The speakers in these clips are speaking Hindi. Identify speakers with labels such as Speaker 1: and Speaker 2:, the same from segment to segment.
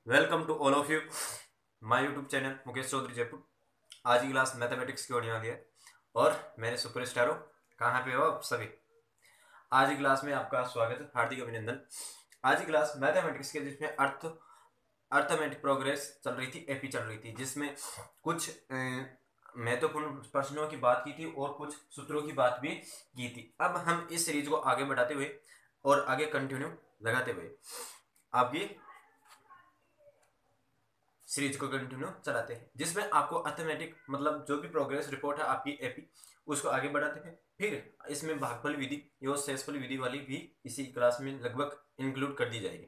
Speaker 1: Welcome to all of you my YouTube channel Mukesh Choudhary Jaipur. आज की क्लास मैथमेटिक्स की होने वाली है और मेरे सुपरस्टार हो, कहाँ पे हो आप सभी। आज की क्लास में आपका स्वागत है, हार्दिक अभिनंदन। आज की क्लास मैथमेटिक्स के जिसमें अर्थमेटिक प्रोग्रेस चल रही थी, एपी चल रही थी, जिसमें कुछ महत्वपूर्ण प्रश्नों की बात की थी और कुछ सूत्रों की बात भी की थी। अब हम इस सीरीज को आगे बढ़ाते हुए और आगे कंटिन्यू लगाते हुए आपकी सीरीज को कंटिन्यू चलाते हैं, जिसमें आपको अर्थमेटिक मतलब जो भी प्रोग्रेस रिपोर्ट है आपकी एपी उसको आगे बढ़ाते हैं। फिर इसमें भागफल विधि और शेषफल विधि वाली भी इसी क्लास में लगभग इंक्लूड कर दी जाएगी।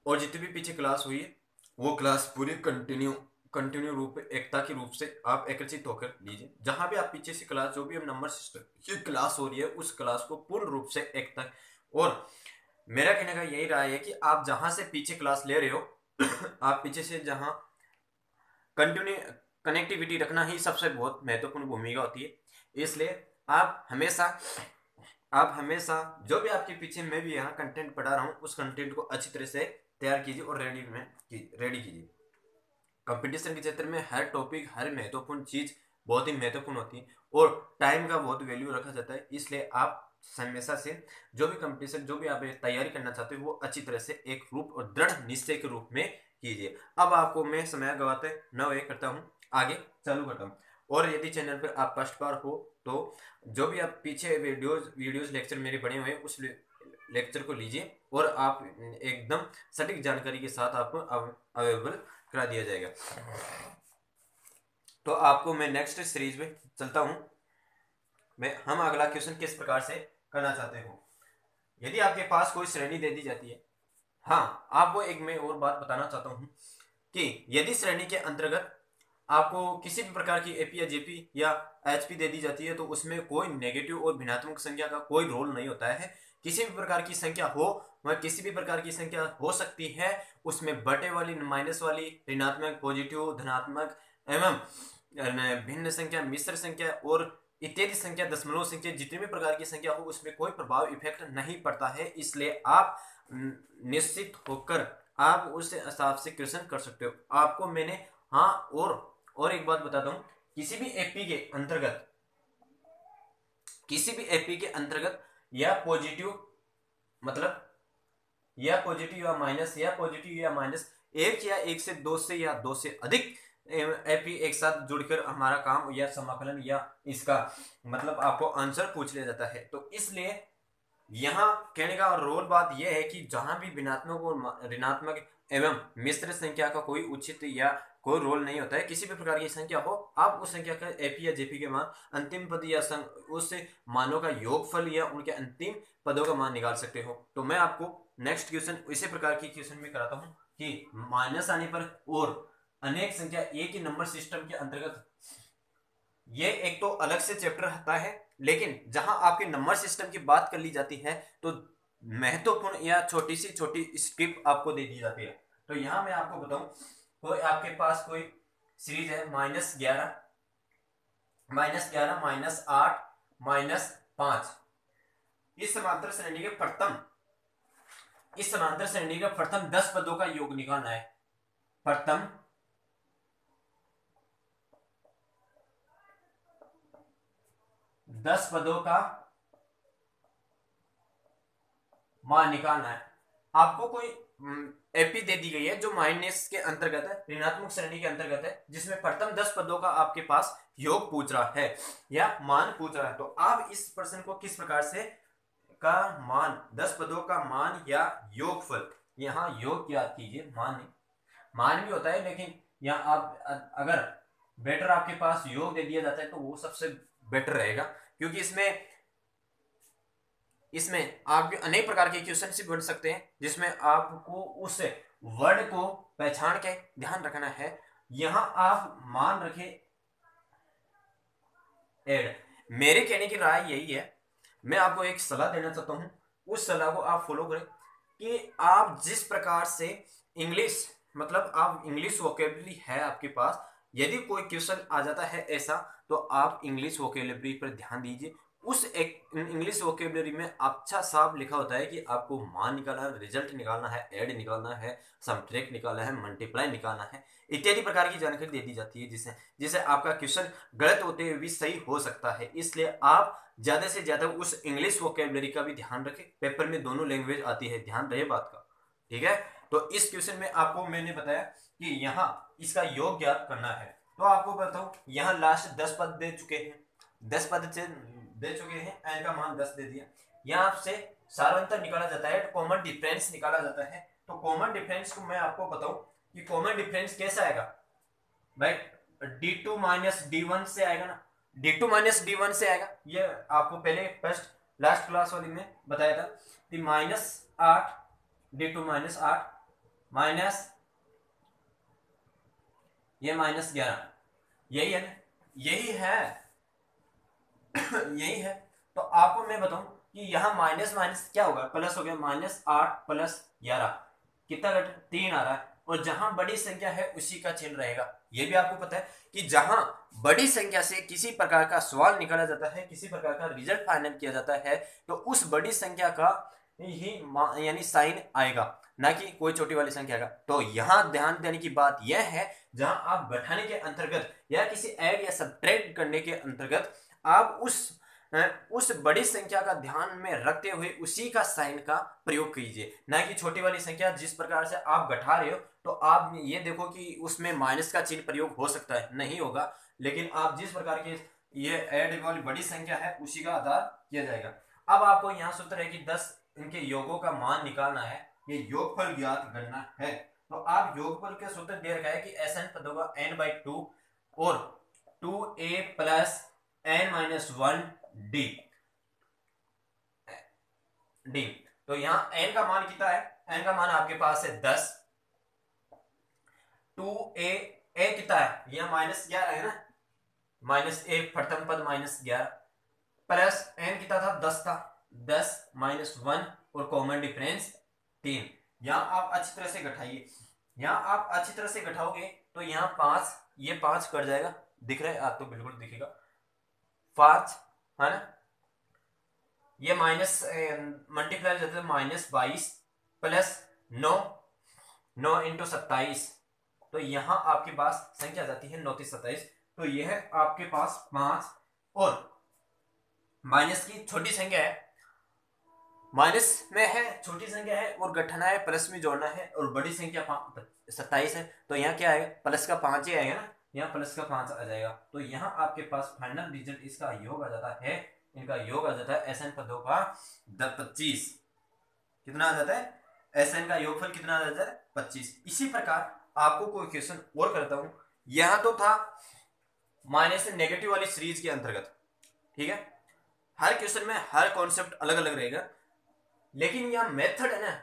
Speaker 1: और जितनी भी पीछे क्लास हुई है वो क्लास पूरी कंटिन्यू रूप एकता के रूप से आप एकत्रित होकर लीजिए। जहां भी आप पीछे से क्लास जो भी हम नंबर सिस्टम की क्लास हो रही है उस क्लास को पूर्ण रूप से एकता। और मेरा कहने का यही राय है कि आप जहां से पीछे क्लास ले रहे हो आप पीछे से जहां कंटिन्यू कनेक्टिविटी रखना ही सबसे बहुत महत्वपूर्ण भूमिका होती है। इसलिए आप हमेशा जो भी आपके पीछे मैं भी यहाँ कंटेंट पढ़ा रहा हूँ उस कंटेंट को अच्छी तरह से तैयार कीजिए और रेडी कीजिए। कंपटीशन के क्षेत्र में हर टॉपिक हर महत्वपूर्ण चीज बहुत ही महत्वपूर्ण होती है और टाइम का बहुत वैल्यू रखा जाता है। इसलिए आप हमेशा से जो भी कंपटीशन जो भी आप तैयारी करना चाहते हो वो अच्छी तरह से एक रूप और दृढ़ निश्चय के रूप में कीजिए। अब आपको मैं समय गवाते न वे करता हूँ, आगे चालू करता हूँ। और यदि चैनल पर आप फर्स्ट बार हो तो जो भी आप पीछे वीडियोज लेक्चर मेरे बने हुए हैं उस लेक्चर को लीजिए और आप एकदम सटीक जानकारी के साथ आपको अवेलेबल करा दिया जाएगा। तो आपको मैं नेक्स्ट सीरीज में चलता हूं। मैं हम अगला क्वेश्चन किस प्रकार से करना चाहते हो। यदि आपके पास कोई श्रेणी दे दी जाती है, हाँ आपको एक मैं और बात बताना चाहता हूं कि यदि श्रेणी के अंतर्गत आपको किसी भी प्रकार की एपी या जेपी या एचपी दे दी जाती है तो उसमें कोई नेगेटिव और भिन्नात्मक संख्या का कोई रोल नहीं होता है। किसी भी प्रकार की संख्या हो वह किसी भी प्रकार की संख्या हो सकती है, उसमें बटे वाली माइनस वाली ऋणात्मक पॉजिटिव धनात्मक एवं भिन्न संख्या मिश्र संख्या और इत्यादि संख्या दशमलव संख्या जितनी भी प्रकार की संख्या हो उसमें कोई प्रभाव इफेक्ट नहीं पड़ता है। इसलिए आप निश्चित होकर आप उस हिसाब से क्वेश्चन कर सकते हो। आपको मैंने हाँ और एक बात बताता हूं, किसी भी एपी के अंतर्गत या पॉजिटिव मतलब या पॉजिटिव या पॉजिटिव या माइनस एक या एक से दो से या दो से अधिक एपी एक साथ जुड़कर हमारा काम या समाकलन या इसका मतलब आपको आंसर पूछ लिया जाता है। तो इसलिए यहाँ कहने का रोल बात यह है कि जहां भी भिन्नात्मक और ऋणात्मक एवं मिश्र संख्या का कोई उचित या कोई रोल नहीं होता है। किसी भी प्रकार की संख्या हो आप उस संख्या का एपी या जेपी के मान अंतिम पद या उस मानों का योगफल या उनके अंतिम पदों का मान निकाल सकते हो। तो मैं आपको नेक्स्ट क्वेश्चन इसी प्रकार की क्वेश्चन में कराता हूँ कि माइनस आने पर और अनेक संख्या एक ही नंबर सिस्टम के अंतर्गत ये एक तो अलग से चैप्टर आता है, लेकिन जहां आपके नंबर सिस्टम की बात कर ली जाती है तो महत्वपूर्ण या छोटी स्ट्रिप आपको दे दी जाती है। तो यहां मैं आपको बताऊं, तो आपके पास कोई सीरीज है -11 -11 -8 -5। इस समांतर श्रेणी के प्रथम 10 पदों का योग निकालना है। प्रथम 10 पदों का मान निकालना है। आपको कोई एपी दे दी गई है जो माइनस के अंतर्गत है, ऋणात्मक श्रेणी के अंतर्गत है, जिसमें प्रथम 10 पदों का आपके पास योग पूछ रहा है या मान पूछ रहा है। तो आप इस प्रश्न को किस प्रकार से का मान 10 पदों का मान या योगफल, यहाँ योग याद कीजिए, मान नहीं, मान भी होता है लेकिन यहाँ आप अगर बेटर आपके पास योग दे दिया जाता है तो वो सबसे बेटर रहेगा, क्योंकि इसमें आप अनेक प्रकार के क्वेश्चन से बन सकते हैं जिसमें आपको उस वर्ड को पहचान के ध्यान रखना है। यहां आप मान रखे एड। मेरे कहने की राय यही है, मैं आपको एक सलाह देना चाहता हूं, उस सलाह को आप फॉलो करें कि आप जिस प्रकार से इंग्लिश मतलब आप इंग्लिश वोकेबलरी है आपके पास, यदि कोई क्वेश्चन आ जाता है ऐसा तो आप इंग्लिश वोकेबलरी पर ध्यान दीजिए उस एक इंग्लिश वोकेबलरी में अच्छा साफ लिखा होता है कि आपको मान निकालना है, रिजल्ट निकालना है, ऐड निकालना है, सबट्रैक्ट निकालना है, मल्टीप्लाई निकालना है, इत्यादि प्रकार की जानकारी दे दी जाती है, जिससे जिससे आपका क्वेश्चन गलत होते हुए भी सही हो सकता है। इसलिए आप ज्यादा से ज्यादा उस इंग्लिश वोकेबलरी का भी ध्यान रखें। पेपर में दोनों लैंग्वेज आती है, ध्यान रहे बात का। ठीक है, तो इस क्वेश्चन में आपको मैंने बताया कि यहाँ इसका योग ज्ञात करना है। तो आपको बताऊं, यहाँ लास्ट 10 पद दे चुके हैं, 10 पद से दे चुके हैं, एन का मान 10 दे दिया। यहाँ आपसे सारांतर निकाला जाता है, कॉमन डिफरेंस निकाला जाता है। तो कॉमन डिफरेंस को मैं आपको बताऊं कि कॉमन डिफरेंस कैसा आएगा भाई, d2 माइनस d1 से आएगा ना, d2 माइनस d1 से आएगा। ये आपको पहले फर्स्ट लास्ट क्लास वाली में बताया था कि -8 d2 -8 माइनस ये -11, यही है ना, यही है यही है। तो आपको मैं बताऊं कि यहाँ माइनस माइनस क्या होगा, प्लस हो गया, -8 + 11 कितना घट 3 आ रहा है। और जहां बड़ी संख्या है उसी का चिन्ह रहेगा। ये भी आपको पता है कि जहां बड़ी संख्या से किसी प्रकार का सवाल निकाला जाता है, किसी प्रकार का रिजल्ट फाइनल किया जाता है, तो उस बड़ी संख्या का ही यानी साइन आएगा, ना कि कोई छोटी वाली संख्या का। तो यहां ध्यान देने की बात यह है, जहां आप घटाने के अंतर्गत या किसी ऐड या सब्ट्रैक्ट करने के अंतर्गत आप उस बड़ी संख्या का ध्यान में रखते हुए उसी का साइन का प्रयोग कीजिए, ना कि छोटी वाली संख्या जिस प्रकार से आप घटा रहे हो तो आप ये देखो कि उसमें माइनस का चिन्ह प्रयोग हो सकता है, नहीं होगा। लेकिन आप जिस प्रकार की ये ऐड वाली बड़ी संख्या है उसी का आधार किया जाएगा। अब आपको यहाँ सूत्र है कि 10 इनके योगों का मान निकालना है, ये योगफल ज्ञात करना है। तो आप योगफल के सूत्र दे रखा है कि Sn पदों का n/2 और 2a + n-1 d। तो यहाँ n का मान कितना है, n का मान आपके पास है 10, 2a a कितना है, यह -11 है ना, -1 प्रथम पद -11 प्लस n कितना था 10 था, 10 -1 और कॉमन डिफरेंस 3। यहाँ आप अच्छी तरह से घटाइए, यहाँ आप अच्छी तरह से घटाओगे तो यहाँ 5, ये 5 कट जाएगा, दिख रहा है आपको, बिल्कुल दिखेगा 5 है ना। ये माइनस मल्टीप्लाई जाता है -22 प्लस 9 × 27, तो यहां आपके पास संख्या जाती है 9 × 27। तो यह आपके पास 5 और माइनस की छोटी संख्या है, माइनस में है, छोटी संख्या है और घटाना है, प्लस में जोड़ना है, और बड़ी संख्या 27 है। तो यहाँ क्या आएगा, प्लस का 5 ही आएगा ना, यहाँ प्लस का 5 आ जाएगा। तो यहाँ आपके पास फाइनल रिजल्ट इसका योग आ जाता है, इनका योग आ जाता है Sn पदों का 25। कितना आ जाता है, Sn का योगफल कितना आ जाता है 25। इसी प्रकार आपको कोई क्वेश्चन और करता हूं, यहां तो था माइनस नेगेटिव वाली सीरीज के अंतर्गत। ठीक है, हर क्वेश्चन में हर कॉन्सेप्ट अलग अलग रहेगा, लेकिन यह मेथड है ना,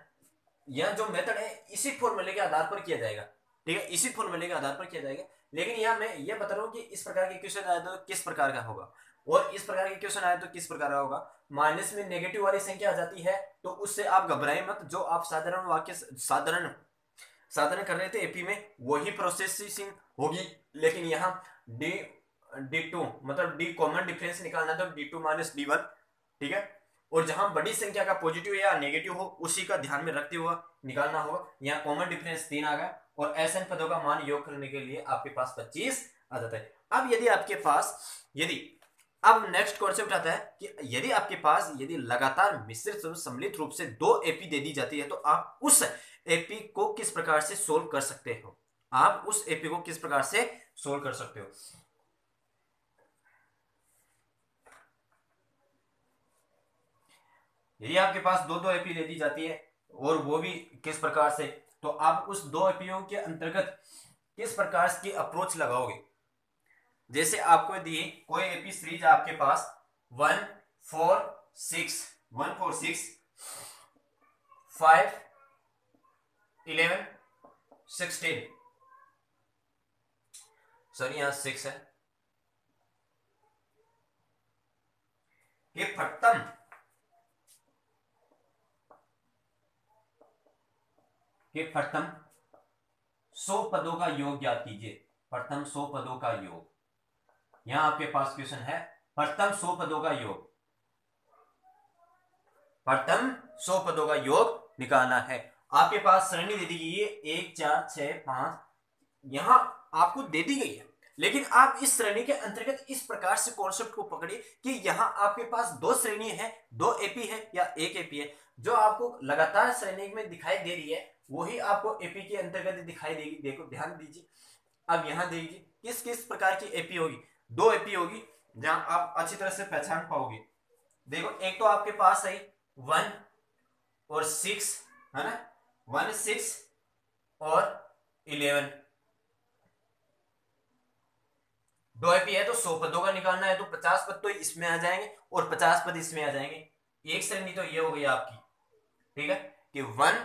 Speaker 1: यह जो मेथड है इसी फॉर्मूले के आधार पर किया जाएगा। ठीक है, इसी फॉर्मूले के आधार पर किया जाएगा। लेकिन यह मैं ये बता रहा हूं कि इस प्रकार के क्वेश्चन आए तो किस प्रकार का होगा, और इस प्रकार के क्वेश्चन आए तो किस प्रकार का होगा। माइनस में नेगेटिव वाली संख्या आ जाती है तो उससे आप घबराएं मत, जो आप साधारण वाक्य साधारण कर रहे थे एपी में वही प्रोसेसिंग होगी। लेकिन यहाँ d2 मतलब d कॉमन डिफरेंस निकालना तो d2 - d1। ठीक है, और जहां बड़ी संख्या का पॉजिटिव या नेगेटिव हो उसी का ध्यान में रखते हुए निकालना होगा। यहाँ कॉमन डिफरेंस 3 आ गया और Sn पदों का मान योग करने के लिए आपके पास 25 आ जाता है। अब यदि आपके पास अब नेक्स्ट कॉन्सेप्ट आता है कि यदि आपके पास लगातार मिश्रित सम्मिलित रूप से 2 एपी दे दी जाती है तो आप उस एपी को किस प्रकार से सोल्व कर सकते हो, आप उस एपी को किस प्रकार से सोल्व कर सकते हो। यदि आपके पास दो एपी दे दी जाती है और वो भी किस प्रकार से, तो आप उस 2 एपीओ के अंतर्गत किस प्रकार की अप्रोच लगाओगे। जैसे आपको दिए कोई एपी सीरीज आपके पास 1 4 6 1 4 6 5 11 16, सॉरी यहां 6 है, ये फटतम कि प्रथम 100 पदों का योग ज्ञात कीजिए। प्रथम 100 पदों का योग, यहां आपके पास क्वेश्चन है प्रथम 100 पदों का योग। प्रथम 100 पदों का योग निकालना है। आपके पास श्रेणी दे दी गई है 1 4 6 5, यहां आपको दे दी गई है, लेकिन आप इस श्रेणी के अंतर्गत इस प्रकार से कॉन्सेप्ट को पकड़िए कि यहां आपके पास दो श्रेणी है, दो एपी है या एक एपी है। जो आपको लगातार श्रेणी में दिखाई दे रही है वही आपको एपी के अंतर्गत दिखाई देगी। देखो ध्यान दीजिए, अब यहां देखिए किस किस प्रकार की एपी होगी। दो एपी होगी जहां आप अच्छी तरह से पहचान पाओगे। देखो एक तो आपके पास है 1 और 6, है ना, 1 6 और 11। दो एपी है तो 100 पदों का निकालना है, तो 50 पद तो इसमें आ जाएंगे और 50 पद इसमें आ जाएंगे। एक श्रेणी तो ये हो गई आपकी, ठीक है, कि 1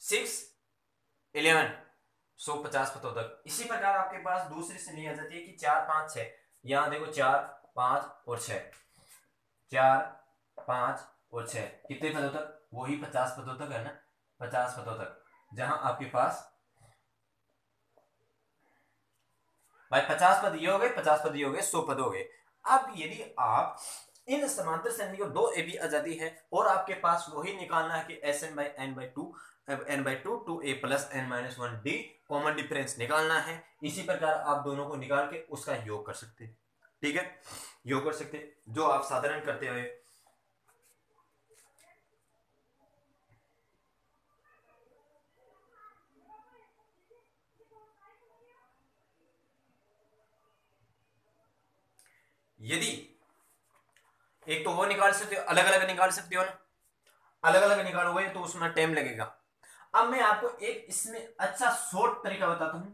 Speaker 1: 6 11 150 पदों तक। इसी प्रकार आपके पास दूसरी श्रेणी आ जाती है कि 4 5 6। यहां देखो 4 5 और 6, 4 5 और 6 कितने पदों तक? वही 50 पदों तक, है ना, 50 पदों तक। जहां आपके पास भाई 50 पद ये हो गए, 50 पद ये हो गए, 100 पद हो गए। अब यदि आप इन समांतर श्रेणी को दो एबी आ जाती है और आपके पास वही निकालना है कि S N by N by two two A plus N minus one D common difference निकालना है। इसी प्रकार आप दोनों को निकाल के उसका योग कर सकते हैं, ठीक है, योग कर सकते हैं जो आप साधारण करते हुए। यदि एक तो वो निकाल सकते हो, अलग अलग निकाल सकते हो ना, अलग अलग निकालोगे तो उसमें टाइम लगेगा। अब मैं आपको एक इसमें अच्छा शॉर्ट तरीका बताता हूं,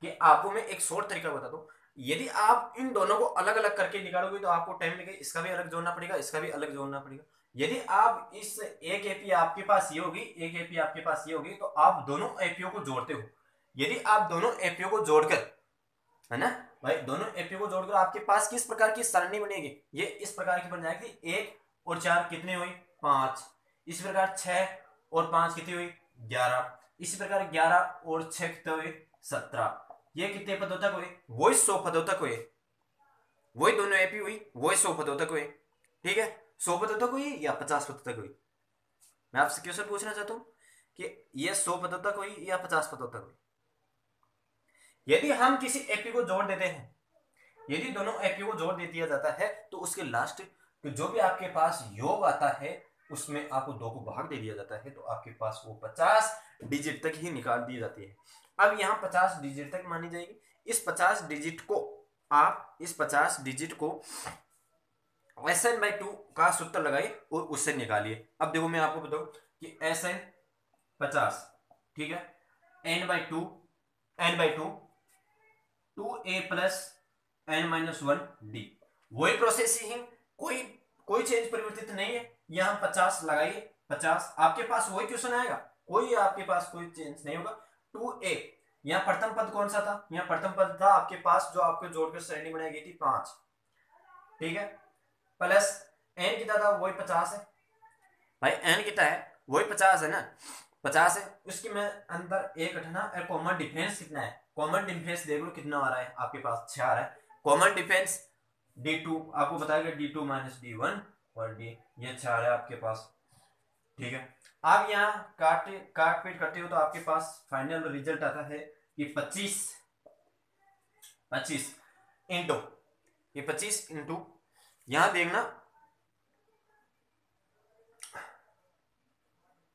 Speaker 1: कि आपको मैं एक शॉर्ट तरीका बताता हूं। यदि आप इन दोनों को अलग अलग करके निकालोगे तो आपको टाइम लगेगा, इसका भी अलग जोड़ना पड़ेगा, इसका भी अलग जोड़ना पड़ेगा। यदि आप इस एक एपी आपके पास ये होगी, एक एपी आपके पास ये होगी, तो आप दोनों एपीओ को जोड़ते हो। यदि आप दोनों एपीओ को जोड़कर, है ना भाई, दोनों एपीओ को जोड़कर आपके पास किस प्रकार की सरणी बनेगी? ये इस प्रकार की बन जाएगी, 1 और 4 कितनी हुई? 5। इसी प्रकार 6 और 5 कितनी हुई? 11। इसी प्रकार 11 और 6 कितने हुए? 17। ये कितने पदों तक हुए? वही 100 पदों तक हुए, वही दोनों एपी हुई, वही 100 पदों तक हुए, ठीक है। 100 पदों तक हुई या 50 पदों तक हुई? मैं आपसे क्वेश्चन पूछना चाहता हूं कि ये 100 पदों तक हुई या 50 पदों तक हुई? यदि हम किसी एपी को जोड़ देते हैं, यदि दोनों एपी को जोड़ दे दिया जाता है तो उसके लास्ट जो भी आपके पास योग आता है उसमें आपको 2 को भाग दे दिया जाता है, तो आपके पास वो 50 डिजिट तक ही निकाल दी जाती है। अब यहाँ 50 डिजिट तक मानी जाएगी। इस 50 डिजिट को आप, इस 50 डिजिट को एस एन बाई टू का सूत्र लगाइए और उससे निकालिए। अब देखो मैं आपको बताऊं कि एस एन 50, ठीक है, N by two, N by two, two A plus N minus one D, वही प्रोसेस ही है, कोई कोई चेंज परिवर्तित नहीं है। यहां 50 लगाइए, 50, आपके पास वही क्वेश्चन आएगा, कोई आपके पास कोई चेंज नहीं होगा। 2a, यहां प्रथम पद कौन सा था? यहां प्रथम पद था आपके पास जो आपको जोड़कर श्रेणी बनाई गई थी 5, ठीक है, प्लस n कितना था? वही 50 है भाई, n कितना है? वही 50 है ना, 50 है। उसके में अंदर एक हटना, कॉमन डिफरेंस कितना है? कॉमन डिफरेंस देख लो कितना आ रहा है आपके पास, 6 आ रहा है। कॉमन डिफरेंस d2 आपको बताएगा, d2 माइनस d1 और d, ये 6 आ रहा है आपके पास, ठीक है। आप यहाँ काट पीट करते हो तो आपके पास फाइनल रिजल्ट आता है कि 25 इंटू, ये 25 इंटू, यहां देखना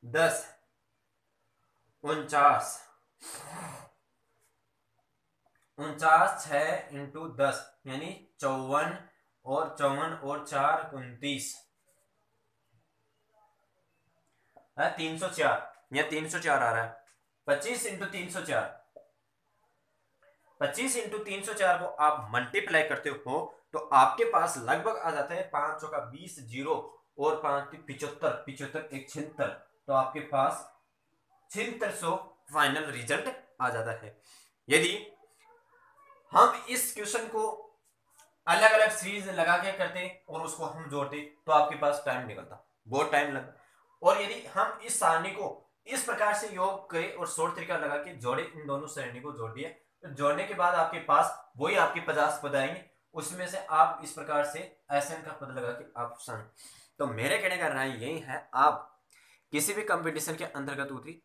Speaker 1: 10 49 6 इंटू 10 यानी 54 और 4 29, 304, या 304 आ रहा है। 25 इंटू 304, 25 इंटू 304 को आप मल्टीप्लाई करते हो तो आपके पास लगभग आ जाता है 5 का 20 जीरो और 5 75, 75 एक 76, तो आपके पास 7600 फाइनल रिजल्ट आ जाता है। यदि हम इस क्वेश्चन को अलग अलग सीरीज लगा के करते और उसको हम जोड़ते तो आपके पास टाइम निकलता, बहुत टाइम लगता। और यदि हम इस सारणी को इस प्रकार से योग करें और शॉर्ट तरीका लगा के जोड़े, इन दोनों सारणी को जोड़ दिया, तो जोड़ने के बाद आपके पास वही आपके 50 पद आएंगे, उसमें से आप इस प्रकार से एसएन का पद लगा के आप तो मेरे कहने का राय यही है, आप किसी भी कंपटीशन के अंतर्गत उतरी,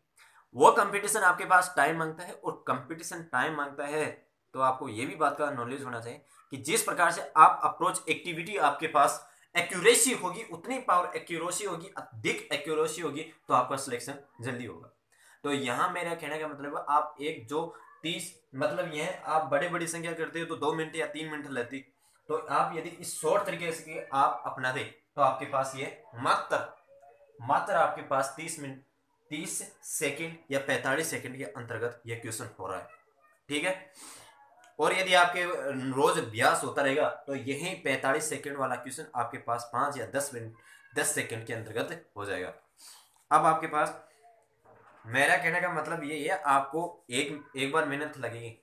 Speaker 1: वो कंपटीशन आपके पास टाइम मांगता है, और कंपटीशन टाइम मांगता है तो आपको ये भी बात का नॉलेज होना चाहिए कि जिस प्रकार से आप अप्रोच एक्टिविटी आपके पास एक्यूरेसी होगी, उतनी पावर एक्यूरेसी होगी, अधिक एक्यूरेसी होगी, तो आपका सिलेक्शन जल्दी होगा। तो यहां मेरा कहने का मतलब है, आप एक जो 30 मतलब यह आप बड़े बड़ी संख्या करते हो तो 2 मिनट या 3 मिनट लेती, तो आप यदि इस शॉर्ट तरीके से आप अपना दे तो आपके पास ये मात्र आपके पास 30 सेकंड या 45 सेकंड के अंतर्गत यह क्वेश्चन हो रहा है, ठीक है। और यदि आपके रोज अभ्यास होता रहेगा तो यही 45 सेकंड वाला क्वेश्चन आपके पास 5 या 10 सेकंड के अंतर्गत हो जाएगा। अब आपके पास मेरा कहने का मतलब ये है, आपको एक बार मेहनत लगेगी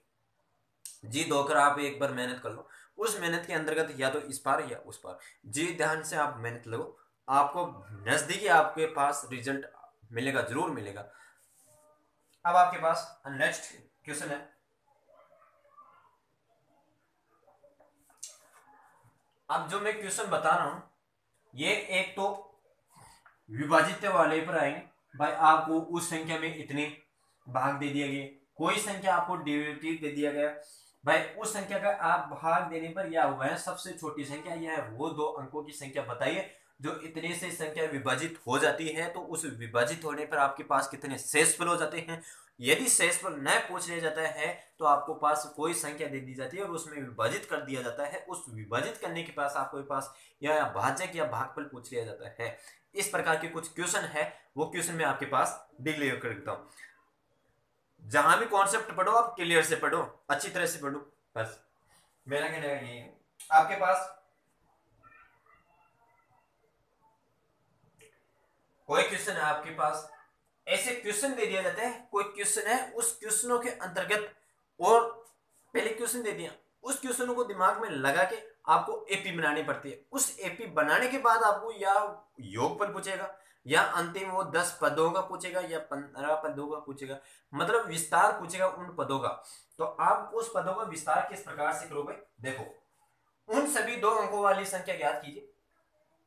Speaker 1: जी, धोकर आप एक बार मेहनत कर लो, उस मेहनत के अंतर्गत या तो इस पार या उस पार जी, ध्यान से आप मेहनत लगो, आपको नजदीकी आपके पास रिजल्ट मिलेगा, जरूर मिलेगा। अब आपके पास नेक्स्ट क्वेश्चन है, अब जो मैं क्वेश्चन बता रहा हूं ये एक तो विभाजित वाले पर आएंगे, भाई आपको उस संख्या में इतने भाग दे दिया गया, कोई संख्या आपको डेरिवेटिव दे दिया गया, भाई उस संख्या का आप भाग देने पर या वह सबसे छोटी संख्या या वो 2 अंकों की संख्या बताइए जो इतने से संख्या विभाजित हो जाती है, तो उस विभाजित होने पर आपके पास कितने शेषफल हो जाते हैं। यदि शेषफल न पूछ लिया जाता है तो आपको पास कोई संख्या दे दी जाती है और उसमें विभाजित कर दिया जाता है, उस विभाजित करने के पास आपके पास या भाजक या भागफल पूछ लिया जाता है। इस प्रकार के कुछ क्वेश्चन है, वो क्वेश्चन मैं आपके पास डिक्लेयर कर देता हूं। जहां भी कॉन्सेप्ट पढ़ो आप क्लियर से पढ़ो, अच्छी तरह से पढ़ो, बस मेरा कहना ये है। आपके पास कोई क्वेश्चन है, आपके पास ऐसे क्वेश्चन दे दिया जाता है, कोई क्वेश्चन है उस क्वेश्चनों के अंतर्गत, और पहले क्वेश्चन दे दिया, उस क्वेश्चनों को दिमाग में लगा के आपको एपी बनानी पड़ती है। उस एपी बनाने के बाद आपको या योगफल पूछेगा या अंतिम वो 10 पदों का पूछेगा या 15 पदों का पूछेगा, मतलब विस्तार पूछेगा उन पदों का। तो आप उस पदों का विस्तार किस प्रकार से करोगे, देखो उन सभी 2 अंकों वाली संख्या ज्ञात कीजिए,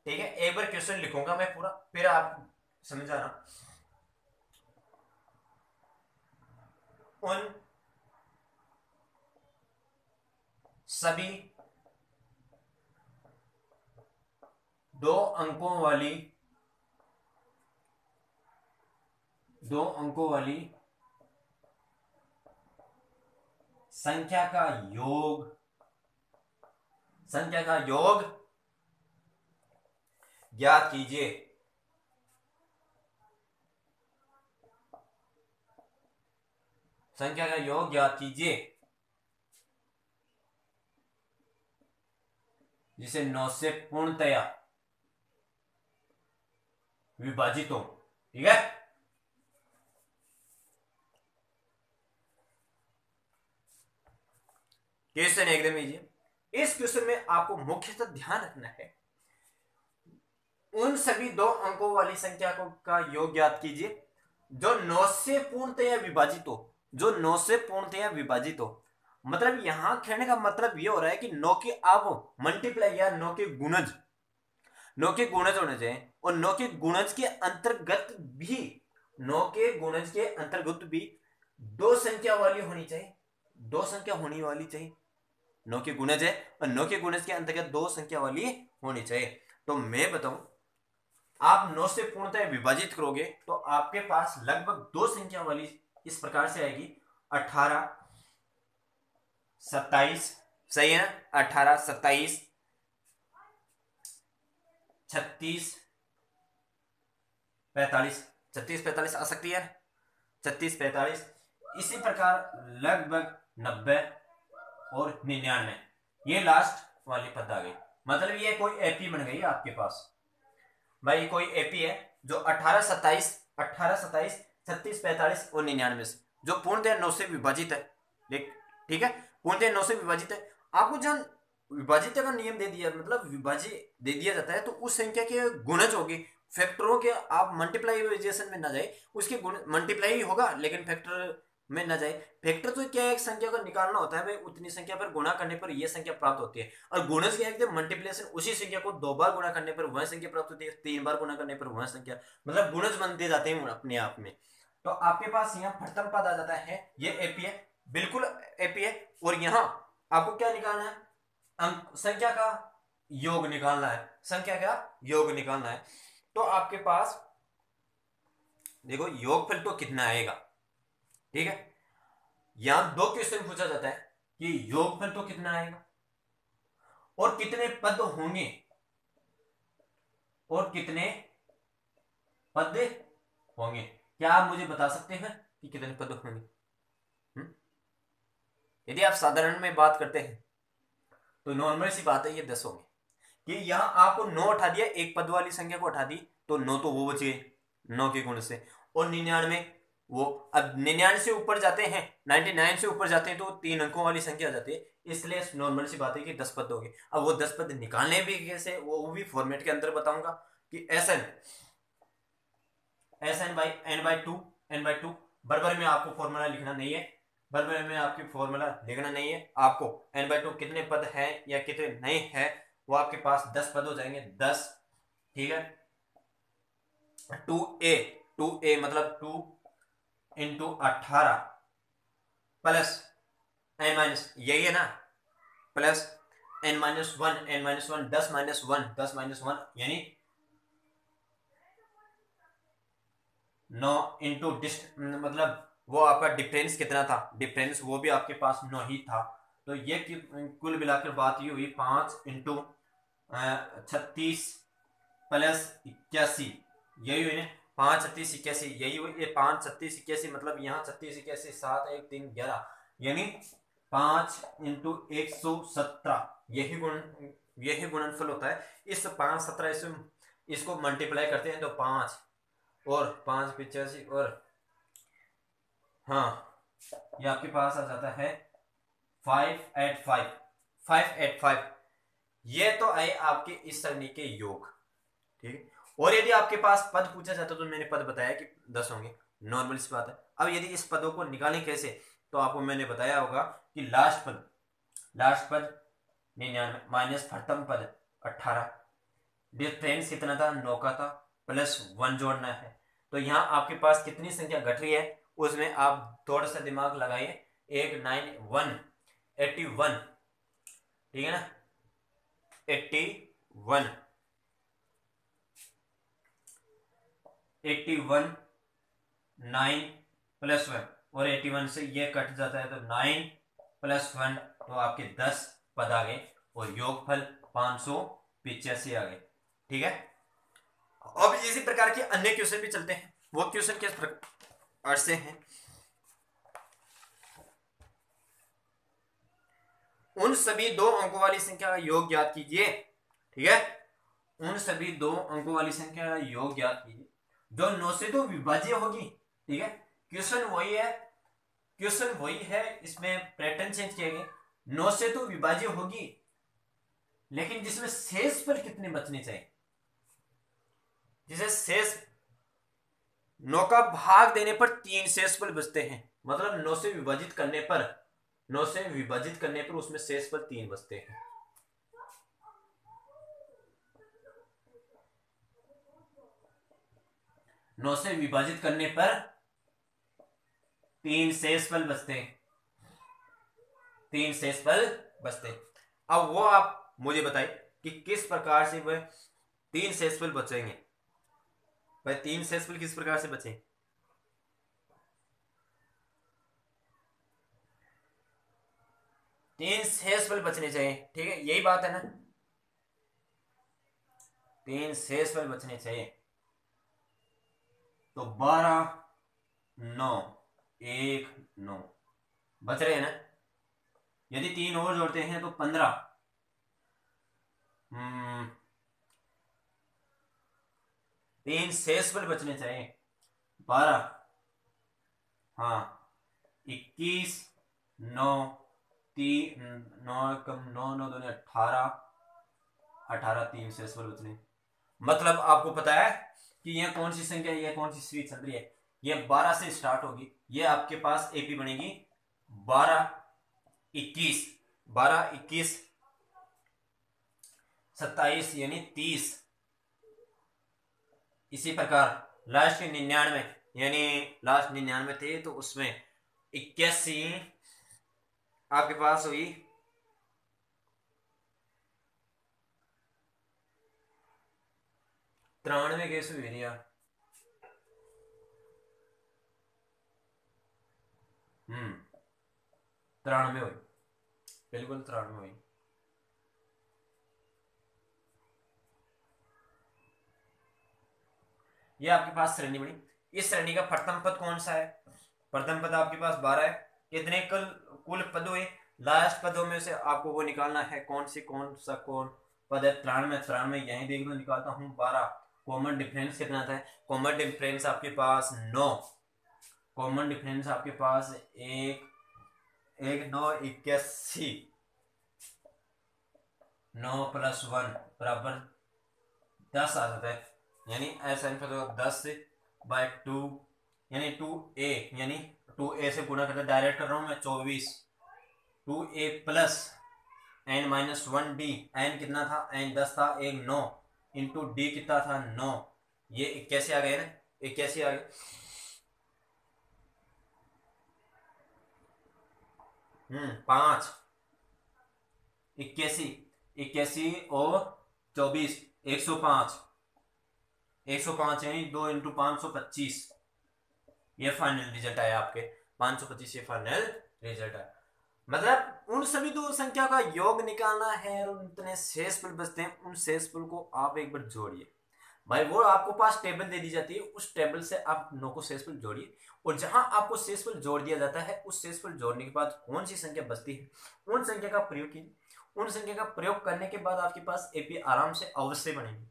Speaker 1: ठीक है। एक बार क्वेश्चन लिखूंगा मैं पूरा, फिर आप समझाना। उन सभी 2 अंकों वाली 2 अंकों वाली संख्या का योग ज्ञात कीजिए। संख्या का योग ज्ञात कीजिए, जिसे 9 से पूर्णतया विभाजित हो, ठीक है। क्वेश्चन एकदम इजी। इस क्वेश्चन में आपको मुख्यतः ध्यान रखना है, उन सभी 2 अंकों वाली संख्या का योग ज्ञात कीजिए जो 9 से पूर्णतया विभाजित हो, जो 9 से पूर्णतया विभाजित हो। मतलब यहां कहने का मतलब यह हो रहा है कि 9 के आप मल्टीप्लाई या 9 के गुणज होने चाहिए, और 9 के गुणज के अंतर्गत भी 9 के गुणज के अंतर्गत भी 2 संख्या वाली होनी चाहिए, 2 संख्या होनी वाली चाहिए। 9 के गुणज है और 9 के गुणज के अंतर्गत 2 संख्या वाली होनी चाहिए। तो मैं बताऊं, आप 9 से पूर्णतः विभाजित करोगे तो आपके पास लगभग 2 संख्या वाली इस प्रकार से आएगी, 18 27, सही है ना, 18 27 36 45, 36 45 आ सकती है, 36 45, इसी प्रकार लगभग 90 और 99, ये लास्ट वाली पद आ गई। मतलब ये कोई एपी बन गई आपके पास, भाई कोई एपी है जो 18 27 36 45 और 99 से जो पूर्णतः 9 से विभाजित है, ठीक है, पूर्णतः 9 से विभाजित है। आपको जब विभाजित का नियम दे दिया, मतलब विभाजित दे दिया जाता है, तो उस संख्या के गुणज होगी, फैक्टरों के आप मल्टीप्लाइजेशन में ना जाए, उसके गुण मल्टीप्लाई होगा लेकिन फैक्टर में न जाए। फैक्टर तो क्या है, एक संख्या को निकालना होता है भाई, उतनी संख्या पर गुणा करने पर यह संख्या प्राप्त होती है। और गुणज क्या है, मल्टीप्लिकेशन, उसी संख्या को 2 बार गुणा करने पर वह संख्या प्राप्त होती है, 3 बार गुणा करने पर वह संख्या, मतलब गुणज बनते जाते हैं अपने आप में। तो आपके पास यहाँ प्रथम पद आ जाता है, ये एपी है, बिल्कुल एपी है। और यहाँ आपको क्या निकालना है, अंक संख्या का योग निकालना है, संख्या का योग निकालना है। तो आपके पास देखो योगफल तो कितना आएगा, ठीक है। यहां 2 क्वेश्चन पूछा जाता है कि योगफल तो कितना आएगा और कितने पद होंगे, और कितने पद होंगे। क्या आप मुझे बता सकते हैं कि कितने पद होंगे? यदि आप साधारण में बात करते हैं तो नॉर्मल सी बात है, ये 10 होंगे। कि यहां आपको 9 उठा दिया, एक पद वाली संख्या को उठा दी, तो 9 तो वो बचे 9 के गुण से। और 99 वो, अब 99 से ऊपर जाते हैं, 99 से ऊपर जाते हैं तो 3 अंकों वाली संख्या आ जाती है, इसलिए नॉर्मल सी बात है कि 10 पद हो गए। अब वो 10 पद निकालने भी कैसे, वो भी फॉर्मेट के अंदर बताऊंगा कि N by N by two बराबर में आपको फॉर्मूला लिखना नहीं है, बराबर में आपकी फॉर्मूला लिखना नहीं है। आपको एन बाई टू कितने पद है या कितने नहीं है, वो आपके पास 10 पद हो जाएंगे, 10, ठीक है। 2a मतलब 2 इंटू 18 प्लस एन माइनस, यही है ना, plus N minus one, 10 minus one, 10 minus one यानी 9 इंटू मतलब वो आपका डिफरेंस कितना था, डिफरेंस वो भी आपके पास 9 ही था। तो ये कुल मिलाकर बात ये हुई 5 इंटू 36 प्लस 81, यही हुई ना, 5 36 81, यही हुई, ये 5 36 81 मतलब यहाँ 36 81 7 1 3 11, यानी 5 इंटू 117, यही गुणनफल होता है। इस 5 17 इसको मल्टीप्लाई करते हैं तो 5 और 5 85 और हाँ, ये आपके पास आ जाता है 585। ये तो आए आपके इस सरणी के योग, ठीक है। और यदि आपके पास पद पूछा जाता तो मैंने पद बताया कि 10 होंगे, नॉर्मल सी बात है। अब यदि इस पदों को निकालें कैसे, तो आपको मैंने बताया होगा कि लास्ट पद 99 माइनस प्रथम पद 18, डिफरेंस कितना था, 9 का था, प्लस 1 जोड़ना है। तो यहाँ आपके पास कितनी संख्या घट रही है, उसमें आप थोड़ा सा दिमाग लगाइए। 191 81, ठीक है ना, 81 9 प्लस 1, और 81 से ये कट जाता है तो 9 प्लस 1, तो आपके 10 पद आ गए और योगफल 585 आ गए, ठीक है। अब इसी प्रकार के अन्य क्वेश्चन भी चलते हैं। वो क्वेश्चन किस प्रकार से हैं, उन सभी 2 अंकों वाली संख्या का योग ज्ञात कीजिए, ठीक है। उन सभी 2 अंकों वाली संख्या का योग ज्ञात कीजिए जो 9 से तो विभाज्य होगी, ठीक है। क्वेश्चन वही है, इसमें पैटर्न चेंज किया गया। 9 से तो विभाज्य होगी, लेकिन जिसमें शेषफल कितने बचने चाहिए, जिसे शेष 9 का भाग देने पर 3 शेषफल बचते हैं, मतलब 9 से विभाजित करने पर उसमें शेषफल 3 बचते हैं। 9 से विभाजित करने पर 3 शेषफल बचते हैं, 3 शेषफल बचते हैं। अब वो आप मुझे बताइए कि किस प्रकार से वह 3 शेषफल बचेंगे। भाई 3 शेषफल किस प्रकार से बचे, 3 शेषफल बचने चाहिए, ठीक है, यही बात है ना, 3 शेषफल बचने चाहिए। तो 12 9 1 9 बच रहे हैं ना। यदि 3 और जोड़ते हैं तो 15, 3 शेषफल बचने चाहिए, 12, हाँ 21 9 3 9 कम 9 9 2 18 18 3 शेषफल बचने। मतलब आपको पता है कि यह कौन सी संख्या है, यह कौन सी सीरीज चल रही है, ये 12 से स्टार्ट होगी, ये आपके पास एपी बनेगी 12 21, 12 21 27 यानी 30। इसी प्रकार लास्ट 99, यानी लास्ट 99 थे तो उसमें 81 आपके पास हुई 93 कैसे हुई भैया? 93 हुई, बिल्कुल 93 हुई। ये आपके पास श्रेणी बनी। इस श्रेणी का प्रथम पद कौन सा है? प्रथम पद आपके पास 12 है। कितने कुल पद हुए? लास्ट पदों में से आपको वो निकालना है कौन सा कौन पद है। 93 यही देख लो, निकालता हूं 12। कॉमन डिफरेंस कितना था? कॉमन डिफरेंस आपके पास 9। कॉमन डिफरेंस आपके पास एक 9 81, 9 + 1 बराबर 10 आ जाता है। यानी ऐसा 10/2 यानी 2a, यानी 2a से गुणा करते डायरेक्ट कर रहा हूं मैं 24। 2a प्लस n-1d, n कितना था? n 10 था, एक 9 इंटू d कितना था? 9। ये 81 आ गए ना, 81 आ गए। 5 81, 81 और 24 105, 105 यानी 2 इंटू 525। ये फाइनल रिजल्ट आया आपके 525। ये फाइनल रिजल्ट आया। मतलब उन सभी दो संख्या का योग निकालना है और उतने शेषफल बचते हैं, उन शेषफल को आप एक बार जोड़िए। भाई वो आपको पास टेबल दे दी जाती है, उस टेबल से आप 9 को शेषफल जोड़िए, और जहां आपको शेषफल जोड़ दिया जाता है उस शेषफल जोड़ने के बाद कौन सी संख्या बचती है उन संख्या का प्रयोग कीजिए। उन संख्या का प्रयोग करने के बाद आपके पास एपी आराम से अवश्य बनेगी।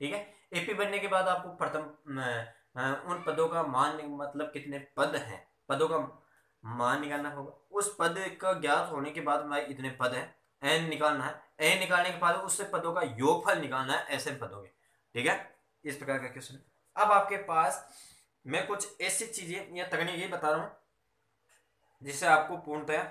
Speaker 1: ठीक है, एपी बनने के बाद आपको प्रथम उन पदों का मान, मतलब कितने पद हैं, पदों का मान निकालना होगा। उस पद का ज्ञात होने के बाद भाई इतने पद हैं, एन निकालना है। एन निकालने के बाद उससे पदों का योगफल निकालना है, ऐसे पदों के। ठीक है, इस प्रकार का क्वेश्चन। अब आपके पास मैं कुछ ऐसी चीजें या तकनीकी बता रहा हूं जिससे आपको पूर्णतया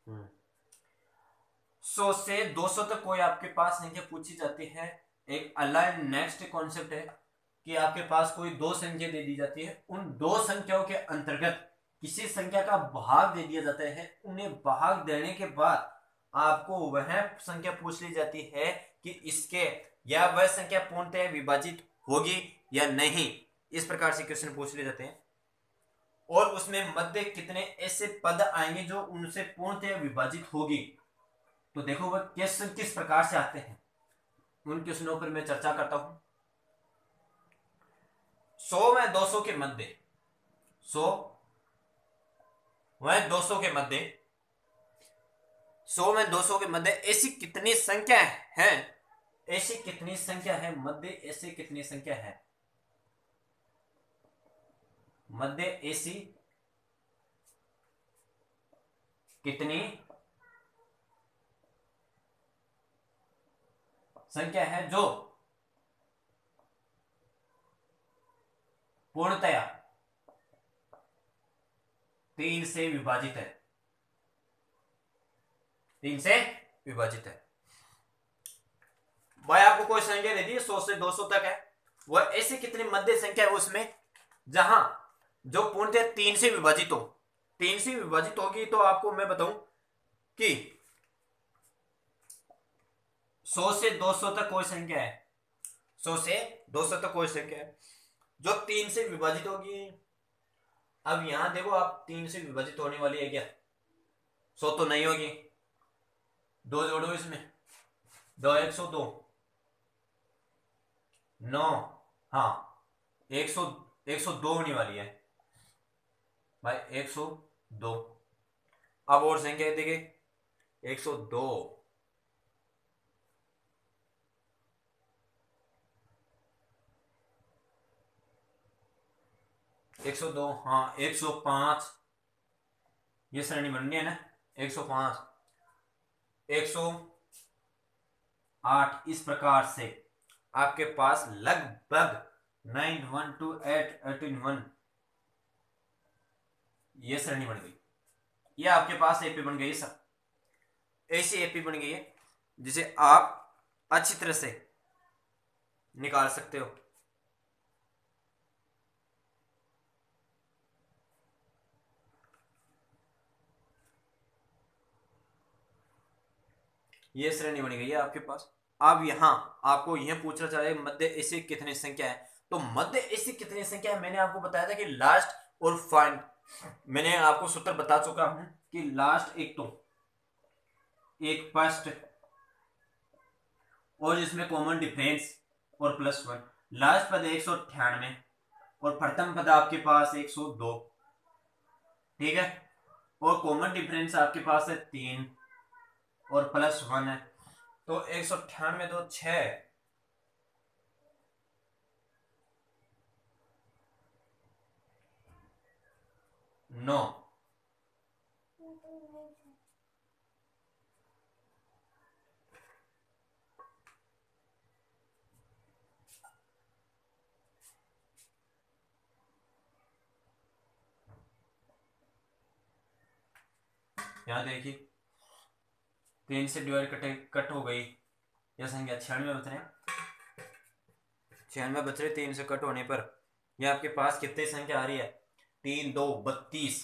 Speaker 1: हम्म 100 से 200 तक कोई आपके पास संख्या पूछी जाती है। एक अलग नेक्स्ट कॉन्सेप्ट है कि आपके पास कोई दो संख्या दे दी जाती है, उन दो संख्याओं के अंतर्गत किसी संख्या का भाग दे दिया जाता है। उन्हें भाग देने के बाद आपको वह संख्या पूछ ली जाती है कि इसके या वह संख्या पूर्णतः विभाजित होगी या नहीं। इस प्रकार से क्वेश्चन पूछ लिए जाते हैं, और उसमें मध्य कितने ऐसे पद आएंगे जो उनसे पूर्णतः विभाजित होगी। तो देखो वह क्वेश्चन किस प्रकार से आते हैं, उन क्वेश्चनों पर मैं चर्चा करता हूं। 100 में 200 के मध्य, 100 वह 200 के मध्य, 100 में 200 के मध्य ऐसी कितनी संख्या है, ऐसी कितनी संख्या है मध्य, ऐसी कितनी संख्या है मध्य, ऐसी कितनी संख्या है जो पूर्णतया 3 से विभाजित है, 3 से विभाजित है। भाई आपको कोई संख्या दे दी 100 से 200 तक है, वह ऐसी कितनी मध्य संख्या है उसमें जहां जो पूर्णतः 3 से विभाजित हो। 3 से विभाजित होगी तो आपको मैं बताऊं कि 100 से 200 तक कोई संख्या है, 100 से 200 तक कोई संख्या है जो 3 से विभाजित होगी। अब यहां देखो आप 3 से विभाजित होने वाली है क्या? 100 तो नहीं होगी, 2 जोड़ो इसमें, 2 102, 9, हाँ 102 होने वाली है भाई, 102। अब और संख्या देखिए 102, 102, हाँ 105, ये श्रेणी बननी है ना, 105, 100 8 इस प्रकार से आपके पास लगभग 9 1 2 8 18 1 ये श्रेणी बन गई। ये आपके पास एपी बन गई, सब ऐसी एपी बन गई है जिसे आप अच्छी तरह से निकाल सकते हो। ये श्रेणी बनी गई है आपके पास। अब यहां आपको यह पूछना चाहिए मध्य एसी कितनी संख्या है। तो मध्य एसी कितनी संख्या है, मैंने आपको बताया था कि लास्ट और फाइंड, मैंने आपको सूत्र बता चुका हूं कि लास्ट एक तो एक फर्स्ट और जिसमें कॉमन डिफरेंस और +1, लास्ट पद 198 और प्रथम पद आपके पास 102, ठीक है, और कॉमन डिफरेंस आपके पास है 3 और +1 है। तो 198 तो 6, 9, यहां देखिए 3 से डिवाइड कट हो गई, यह संख्या 96 बच रहे हैं, 96 बच रहे 3 से कट होने पर यह आपके पास कितनी संख्या आ रही है, 3 2 32,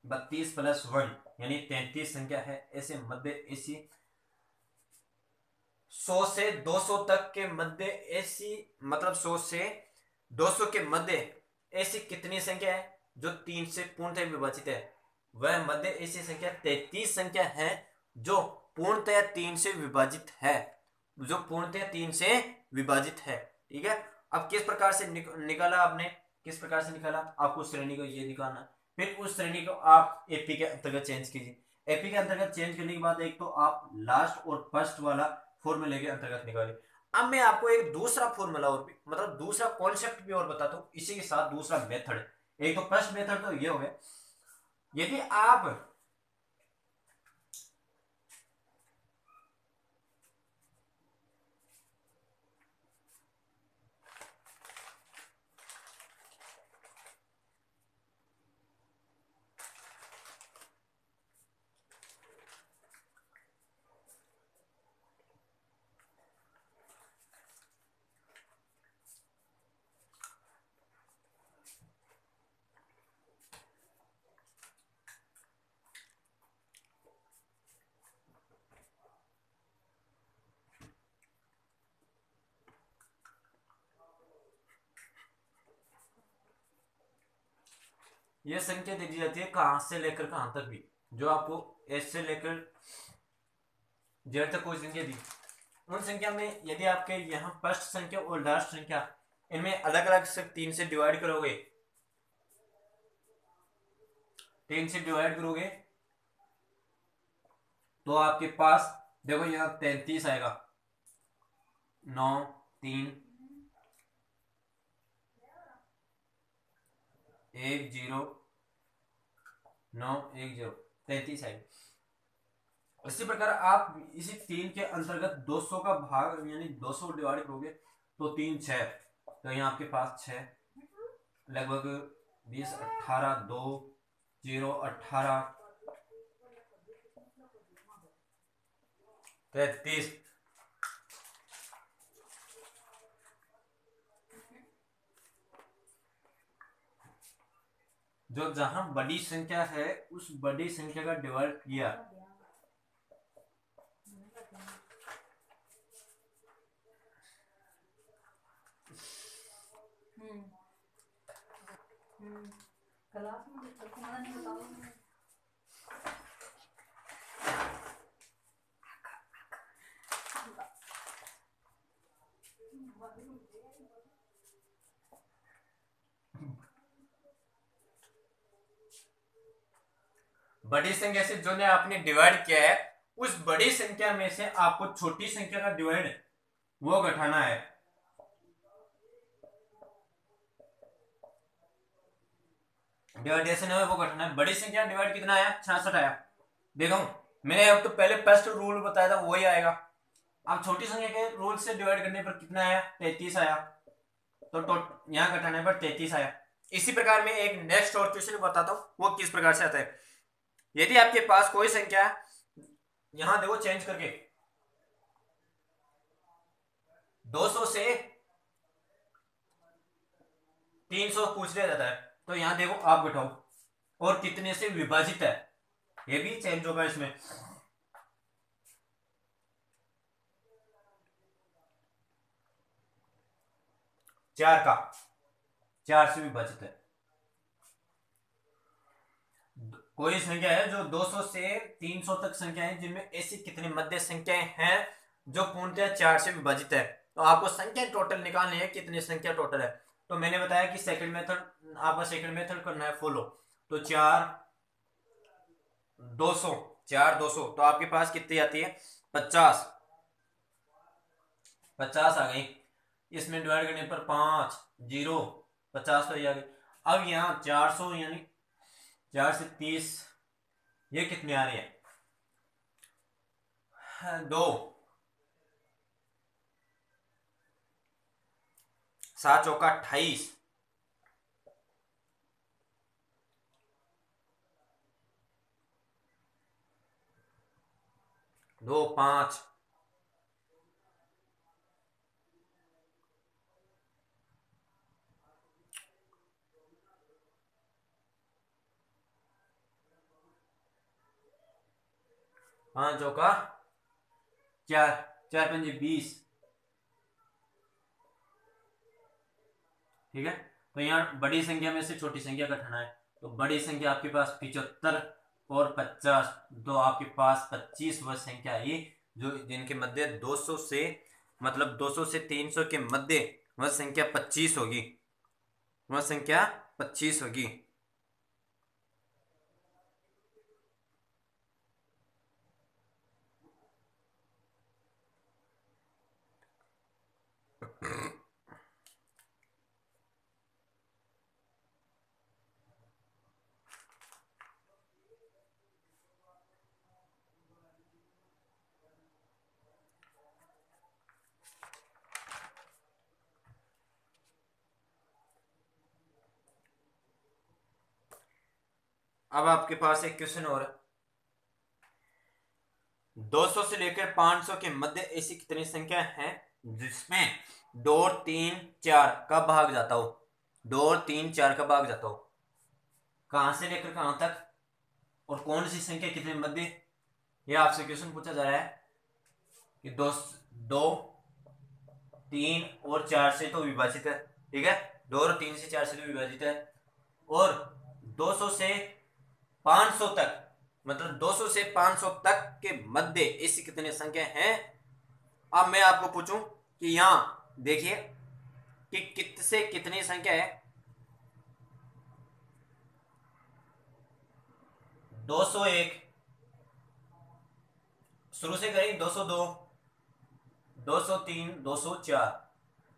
Speaker 1: 32 +1 यानी 33 संख्या है। ऐसे मध्य एसी 100 से 200 तक के मध्य एसी, मतलब 100 से 200 के मध्य ऐसी कितनी संख्या है जो 3 से पूर्णतः विभाजित है, वह मध्य ऐसी संख्या 33 संख्या है जो पूर्णतः 3 से विभाजित है, जो पूर्णतः 3 से विभाजित है। ठीक है, अब किस प्रकार से निकाला आपने, किस प्रकार से निकाला, आपको श्रेणी को ये निकालना, फिर उस श्रेणी को आप एपी के अंतर्गत चेंज कीजिए। एपी के अंतर्गत चेंज करने के बाद एक तो आप लास्ट और फर्स्ट वाला फॉर्मूले के अंतर्गत निकालिए। अब मैं आपको एक दूसरा फॉर्मूला और भी, मतलब दूसरा कॉन्सेप्ट भी और बताता हूं, इसी के साथ दूसरा मेथड। एक तो फर्स्ट मेथड तो ये हो गया, यदि आप ये संख्या दे दी जाती है कहां से लेकर कहां तक भी, जो आपको एस से लेकर जेड तक कोई संख्या दी, उन संख्या में यदि आपके यहाँ फर्स्ट संख्या और लास्ट संख्या इनमें अलग अलग से 3 से डिवाइड करोगे, 3 से डिवाइड करोगे तो आपके पास देखो यहाँ 33 आएगा, 9 3 1 0 9 1 0 33 आएगा। इसी प्रकार आप इसी 3 के अंतर्गत 200 का भाग यानी 200 डिवाइड करोगे तो 3 6, तो यहाँ आपके पास 6 लगभग 20 18 2 0 18 33, जो जहां बड़ी संख्या है उस बड़ी संख्या का डिवाइड किया,
Speaker 2: क्लास में
Speaker 1: बड़ी संख्या से जो ने आपने डिवाइड किया है उस बड़ी संख्या में से आपको छोटी संख्या का डिवाइड वो घटाना है। डिवाइडेशन है वो घटाना है। बड़ी संख्या डिवाइड कितना आया, 66 आया। देखो मैंने अब तो पहले फर्स्ट रूल बताया था वही आएगा, अब छोटी संख्या के रूल से डिवाइड करने पर कितना आया, 33 आया, तो यहाँ घटाने पर 33 आया। इसी प्रकार में एक नेक्स्ट और क्वेश्चन बताता हूँ वो किस प्रकार से आता है। यदि आपके पास कोई संख्या, यहां देखो चेंज करके 200 से 300 पूछ लिया जाता है, तो यहां देखो आप घटाओ और कितने से विभाजित है, ये भी चेंज होगा इसमें। चार का 4 से विभाजित है। कोई संख्या है जो 200 से 300 तक संख्या है जिनमें ऐसी कितनी मध्य संख्याएं हैं जो पूर्णतः 4 से विभाजित है। तो आपको संख्या टोटल निकालनी है, कितनी संख्या टोटल है। तो मैंने बताया कि सेकंड मेथड, आपका सेकंड मेथड करना है फॉलो। तो 4 200, 4 200, तो आपके पास कितनी आती है, 50 आ गई। इसमें डिवाइड करने पर 5 0 50 तो आ गई। अब यहाँ 400 यानी 4 से 30, ये कितनी आ रही है, 2 7 चौका 28, 2 5, पांच चौका 4, 4 पंजे 20। ठीक है, तो यहाँ बड़ी संख्या में से छोटी संख्या का घटाना है। तो बड़ी संख्या आपके पास 75 और 50, तो आपके पास 25 वह संख्या आई जो जिनके मध्य 200 से, मतलब 200 से 300 के मध्य वह संख्या 25 होगी, वह संख्या 25 होगी। अब आपके पास एक क्वेश्चन और है, 200 से लेकर 500 के मध्य ऐसी कितनी संख्या है जिसमें 2 3 4 का भाग जाता हो, 2 3 4 का भाग जाता हो, कहां से लेकर कहां तक और कौन सी संख्या कितने मध्य, ये आपसे क्वेश्चन पूछा जा रहा है कि 2 2 3 और 4 से तो विभाजित है। ठीक है, 2 और 3 से 4 से तो विभाजित है, और 200 से 500 तक, मतलब 200 से 500 तक के मध्य ऐसी कितनी संख्या हैं। अब मैं आपको पूछूं कि यहां देखिए कि कित से कितनी संख्या है, 201, शुरू से करें 202, 203, 204,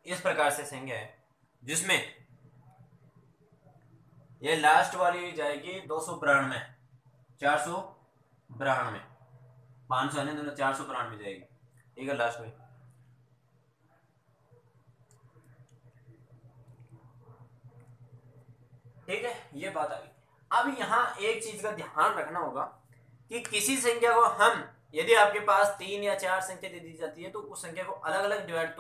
Speaker 1: इस प्रकार से संख्या है जिसमें ये लास्ट वाली जाएगी 292, 492, 500 आने दोनों 492 जाएगी। ठीक है, लास्ट में ठीक है, ये बात आ गई। अब यहाँ एक चीज का ध्यान रखना होगा कि किसी संख्या को हम, यदि आपके पास 3 या 4 संख्या दे दी जाती है तो उस संख्या को अलग अलग डिवाइड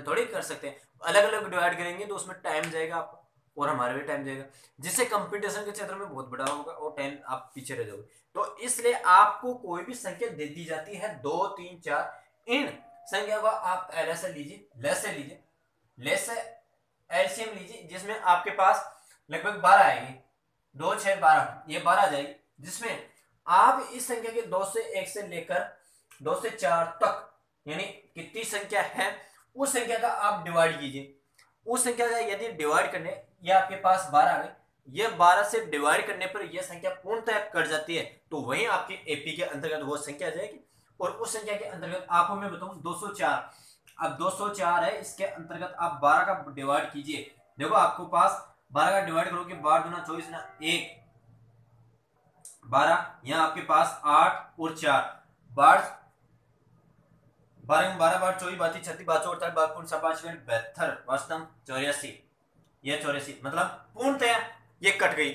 Speaker 1: थोड़ी कर सकते हैं। अलग अलग डिवाइड करेंगे तो उसमें टाइम जाएगा आपका और हमारा भी टाइम जाएगा, जिससे कंपटीशन के क्षेत्र में बहुत बड़ा होगा और टाइम आप पीछे रह जाओगे। तो इसलिए आपको कोई भी संख्या दे दी जाती है 2 3 4, इन संख्या को आप ऐसे लीजिए, लेस से एलसीएम लीजिए, जिसमें आपके पास लगभग 12 आएगी, 2 6 12, ये 12 आ जाएगी, जिसमें आप इस संख्या के 2 से 1 से लेकर 2 से 4 तक यानी कितनी संख्या है उस संख्या का आप डिवाइड कीजिए। उस संख्या का यदि डिवाइड करने, ये आपके पास 12 आ गई, ये 12 से डिवाइड करने पर यह संख्या पूर्णतः कट जाती है, तो वहीं आपके एपी के अंतर्गत वो संख्या आ जाएगी। और उस संख्या के अंतर्गत आपको मैं बताऊं 204, अब 204 है, इसके अंतर्गत आप 12 का डिवाइड कीजिए। देखो आपको पास 12 का डिवाइड करोगे, 12 दूना 24 ना 1 12, यहाँ आपके पास 8 और 4, 12 12 12 बार 24 32 36 बार 48 बार 5 72 वास्तव 84, ये 84 मतलब पूर्णतया ये कट गई।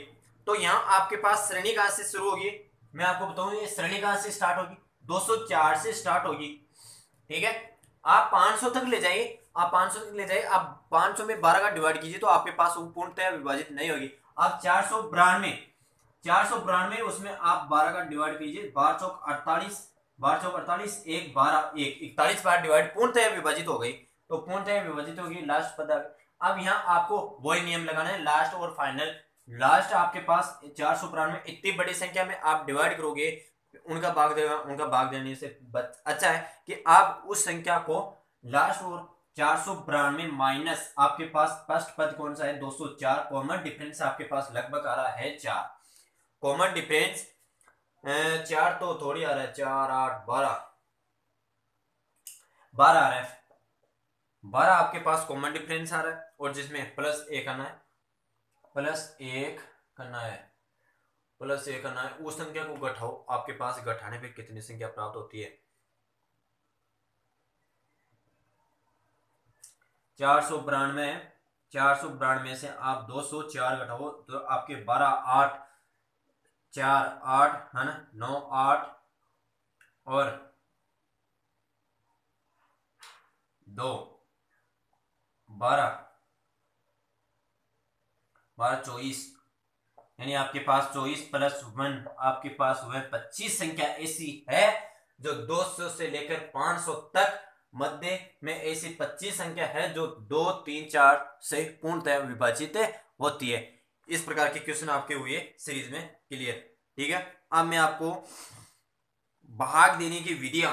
Speaker 1: तो यहाँ आपके पास श्रेणी कहां से शुरू होगी, मैं आपको बताऊं ये श्रेणी कहां से स्टार्ट होगी, 204 से स्टार्ट होगी। ठीक है, आप 500 तक ले जाइए, आप 500 तक ले जाइए, आप 500 में 12 का डिवाइड कीजिए तो आपके पास वो पूर्णतया विभाजित नहीं होगी। आप 492 उसमें आप 12 का डिवाइड कीजिए, 12 चौक 48, 12 चौक 48, 1 12 1 41 बार डिवाइड पूर्णतया विभाजित हो गई। तो पूर्णतया विभाजित होगी, लास्ट पद आ गया। अब यहाँ आपको वही नियम लगाना है, लास्ट और फाइनल। लास्ट आपके पास 492 इतनी बड़ी संख्या में आप डिवाइड करोगे, उनका भाग देगा, उनका भाग देने से अच्छा है कि आप उस संख्या को लास्ट और 492 माइनस आपके पास फर्स्ट पद कौन सा है 204, कॉमन डिफरेंस आपके पास लगभग आ रहा है 4, कॉमन डिफरेंस 4 तो थोड़ी आ रहा है, 4 8 12 12 आ रहा है, 12 आपके पास कॉमन डिफरेंस आ रहा है, और जिसमें प्लस 1 आना है, प्लस 1 करना है, प्लस 1 करना है। उस संख्या को घटाओ, आपके पास घटाने पे कितनी संख्या प्राप्त होती है, 492, 492 से आप 204 घटाओ तो आपके 12 8 4 8 है ना, 9 8 और 2 12 12 24, यानी आपके पास 24 प्लस 1 आपके पास वह 25 संख्या ऐसी है जो 200 से लेकर 500 तक मध्य में ऐसी 25 संख्या है जो 2 3 4 से पूर्णतः विभाजित होती है। इस प्रकार के क्वेश्चन आपके हुए सीरीज में क्लियर। ठीक है, अब मैं आपको भाग देने की विधियां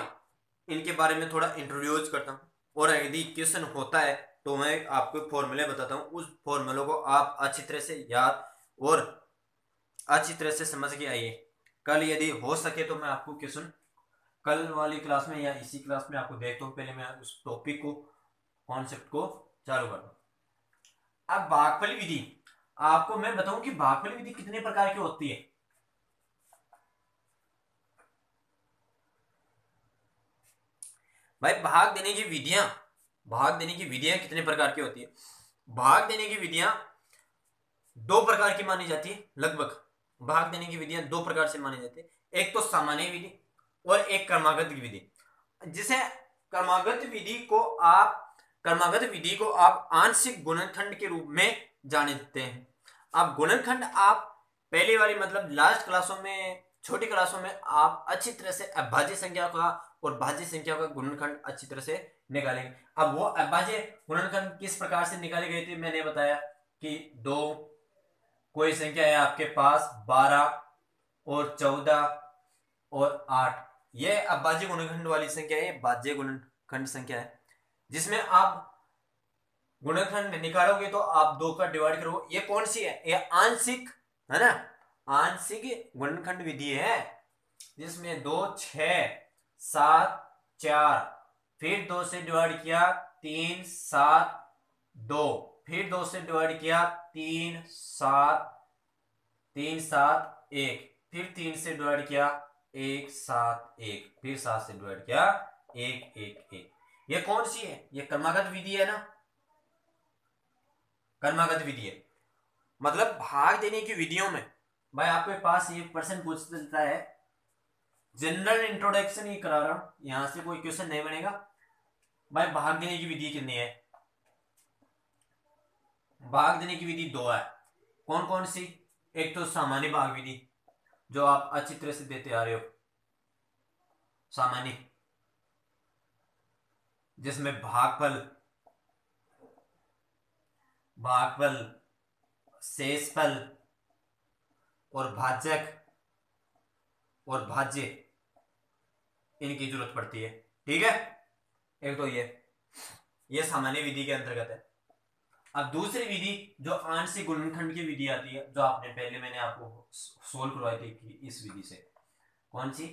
Speaker 1: इनके बारे में थोड़ा इंट्रोड्यूस करता हूं, और यदि क्वेश्चन होता है तो मैं आपको फॉर्मूले बताता हूं, उस फॉर्मूलों को आप अच्छी तरह से याद और अच्छी तरह से समझ के आइए। कल यदि हो सके तो मैं आपको क्वेश्चन कल वाली क्लास में या इसी क्लास में आपको देखता हूँ, पहले मैं उस टॉपिक को कॉन्सेप्ट को चालू करता हूँ। अब भागफल विधि आपको मैं बताऊं कि भागफल विधि कितने प्रकार की होती है। भाई भाग देने की विधियां, भाग देने की विधियां कितने प्रकार की होती है, भाग देने की विधियां दो प्रकार की मानी जाती है लगभग। भाग देने की विधियां दो प्रकार से मानी जाती है, एक तो सामान्य विधि और एक क्रमागत विधि। जिसे क्रमागत विधि को आप आंशिक गुणनखंड के रूप में जानते हैं। अब गुणनखंड आप पहली वाली मतलब लास्ट क्लासों में, छोटी क्लासों में आप अच्छी तरह से अभाज्य संख्या का और भाज्य संख्या का गुणनखंड अच्छी तरह से निकालेंगे। अब वो अभाज्य गुणनखंड किस प्रकार से निकाले गए थे मैंने बताया कि दो कोई संख्या है आपके पास 12 और 14 और 8, ये अभाज्य गुणनखंड वाली संख्या है, भाज्य गुणनखंड संख्या है। जिसमें आप गुणनखंड निकालोगे तो आप 2 का डिवाइड करो, ये कौन सी है, ये आंशिक है ना, आंशिक गुणनखंड विधि है, जिसमें 2 6 7 4, फिर 2 से डिवाइड किया 3 7 2, फिर 2 से डिवाइड किया 3 7 1, फिर 3 से डिवाइड किया 1 7 1, फिर 7 से डिवाइड किया 1 1 1। ये कौन सी है, ये क्रमागत विधि है ना, क्रमागत विधि है। मतलब भाग देने की विधियों में भाई आपके पास ये प्रश्न पूछता है, जनरल इंट्रोडक्शन ही करा रहा हूं, यहां से कोई क्वेश्चन नहीं बनेगा। भाई भाग देने की विधि कितनी है, भाग देने की विधि 2 है। कौन कौन सी, एक तो सामान्य भाग विधि जो आप अच्छी तरह से देते आ रहे हो, सामान्य, जिसमें भागफल शेषफल और भाजक और भाज्य इनकी जरूरत पड़ती है। ठीक है, एक तो ये सामान्य विधि के अंतर्गत है। अब दूसरी विधि जो आंशिक गुणनखंड की विधि आती है, जो आपने पहले मैंने आपको सोल्व करवाई थी कि इस विधि से, कौन सी,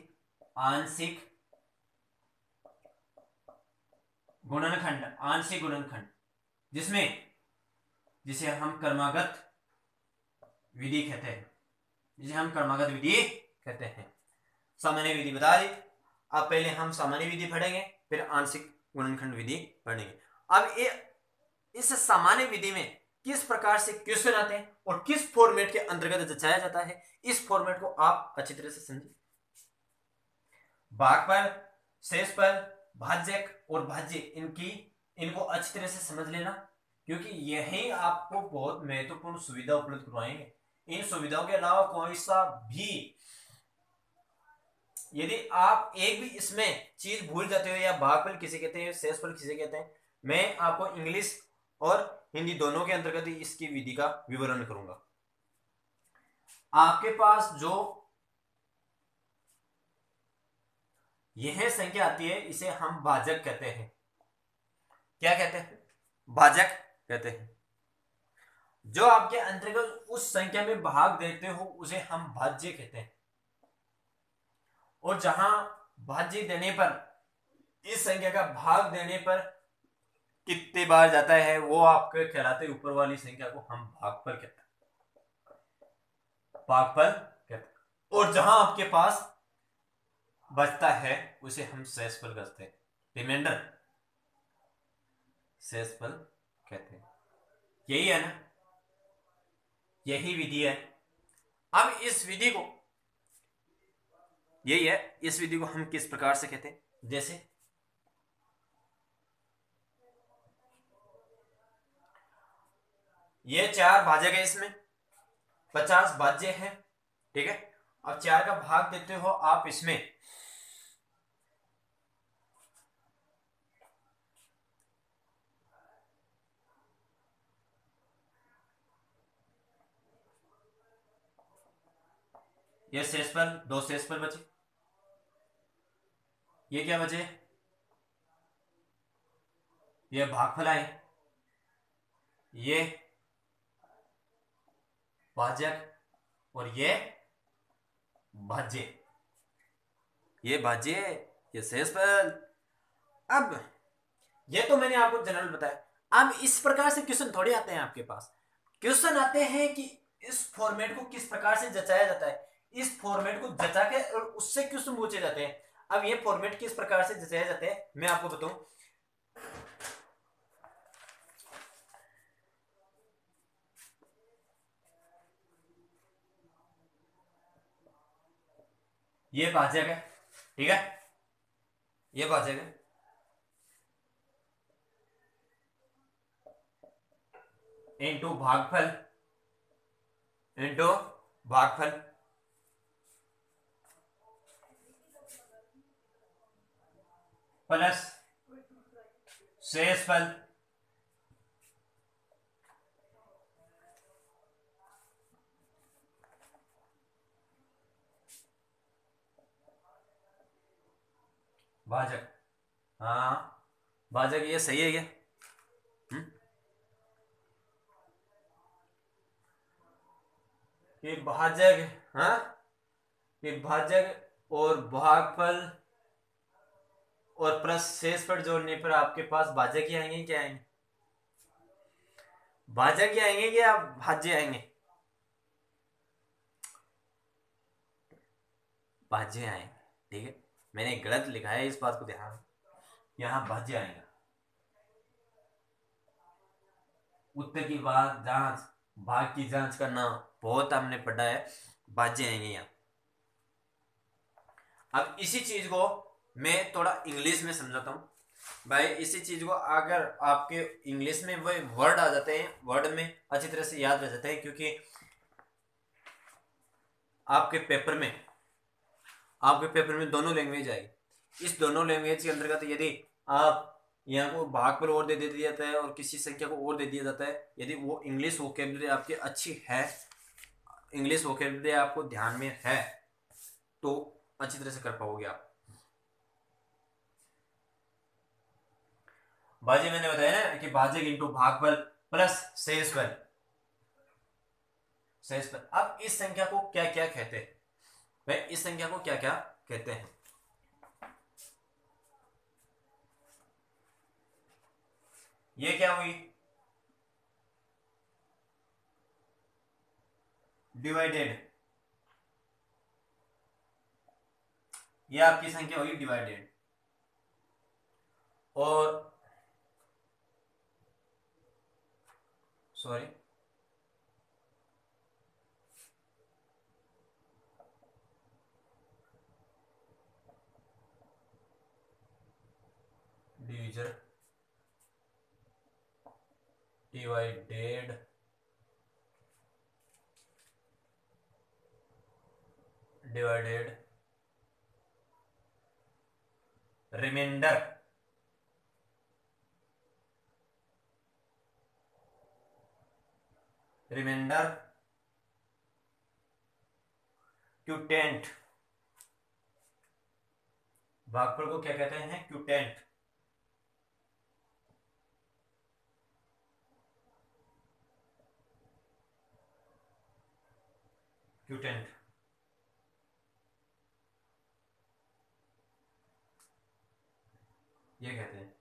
Speaker 1: आंशिक गुणनखंड, आंशिक गुणनखंड, जिसे हम क्रमागत विधि कहते हैं, सामान्य विधि बता दी। अब पहले हम सामान्य विधि पढ़ेंगे, फिर आंशिक गुणनखंड विधि पढ़ेंगे। अब इस सामान्य विधि में किस प्रकार से क्वेश्चन आते हैं और किस फॉर्मेट के अंतर्गत जचाया जाता है, इस फॉर्मेट को आप अच्छी तरह से समझिए। भागफल, शेषफल, भाज्यक और भाज्य इनको अच्छी तरह से समझ लेना, क्योंकि यही आपको बहुत महत्वपूर्ण सुविधा उपलब्ध करवाएंगे। इन सुविधाओं के अलावा कोई सा भी यदि आप एक भी इसमें चीज भूल जाते हो, या भागफल किसे कहते हैं, शेषफल किसे कहते हैं, मैं आपको इंग्लिश और हिंदी दोनों के अंतर्गत इसकी विधि का विवरण करूंगा। आपके पास जो यह संख्या आती है इसे हम भाजक कहते हैं। क्या कहते हैं? भाजक कहते हैं। जो आपके अंतर्गत उस संख्या में भाग देते हो उसे हम भाज्य कहते हैं। और जहां भाज्य देने पर, इस संख्या का भाग देने पर कितने बार जाता है, वो आपके कहलाते ऊपर वाली संख्या को हम भागफल कहते हैं, भागफल कहते हैं। और जहां आपके पास बचता है उसे हम शेषफल कहते हैं, रिमाइंडर शेषफल कहते हैं। यही है ना, यही विधि है। अब इस विधि को, यही है, इस विधि को हम किस प्रकार से कहते हैं, जैसे ये 4 भाजक है, इसमें 50 भाज्य है, ठीक है। अब 4 का भाग देते हो आप इसमें, ये शेषफल, 2 शेषफल बचे, ये क्या बचे, ये भागफल आए, ये भाजक और ये भाज्य, ये भाज्य, ये शेषफल। अब ये तो मैंने आपको जनरल बताया। अब इस प्रकार से क्वेश्चन थोड़े आते हैं आपके पास। क्वेश्चन आते हैं कि इस फॉर्मेट को किस प्रकार से जचाया जाता है, इस फॉर्मेट को जचा के और उससे क्वेश्चन पूछे जाते हैं। अब ये फॉर्मेट किस प्रकार से जचाया जाता है मैं आपको बताऊं। ये भाजक है, ठीक है, ये भाजक है, इंटू भागफल, इंटू भागफल, प्लस शेषफल, भाजक। हाँ भाजक, ये सही है क्या? ये भाजक, हाँ ये भाजक और भागफल और प्लस शेषफल जोड़ने पर आपके पास भाजक ही आएंगे, क्या आएंगे, भाजक ही आएंगे क्या भाज्य आएंगे? भाज्य आएंगे, ठीक है। मैंने गलत लिखा है, इस बात को ध्यान, यहां भाज्य आएगा। उत्तर की बात जांच, भाग की जांच करना बहुत हमने पढ़ा है, भाज्य आएंगे यहाँ। अब इसी चीज को मैं थोड़ा इंग्लिश में समझाता हूँ भाई। इसी चीज को अगर आपके इंग्लिश में वो वर्ड आ जाते हैं, वर्ड में अच्छी तरह से याद रह जाते हैं, क्योंकि आपके पेपर में दोनों लैंग्वेज आएगी। इस दोनों लैंग्वेज के अंतर्गत यदि आप यहाँ को भाग पर और दे दिया जाता है और किसी संख्या को और दे दिया जाता है, यदि वो इंग्लिश वोकेबलरी आपकी अच्छी है, इंग्लिश वोकेबलरी आपको ध्यान में है, तो अच्छी तरह से कर पाओगे आप। भाज्य मैंने बताया ना कि भाजक इंटू भागफल प्लस शेषफल। अब इस संख्या को क्या क्या कहते हैं भाई, इस संख्या को क्या क्या कहते हैं? ये क्या हुई, डिवाइडेड, ये आपकी संख्या हुई डिवाइडेड। और सॉरी डिविजर डिवाइडेड रिमाइंडर क्यूटेंट, भागफल को क्या कहते हैं? क्यूटेंट। क्यूटेंट ये कहते हैं।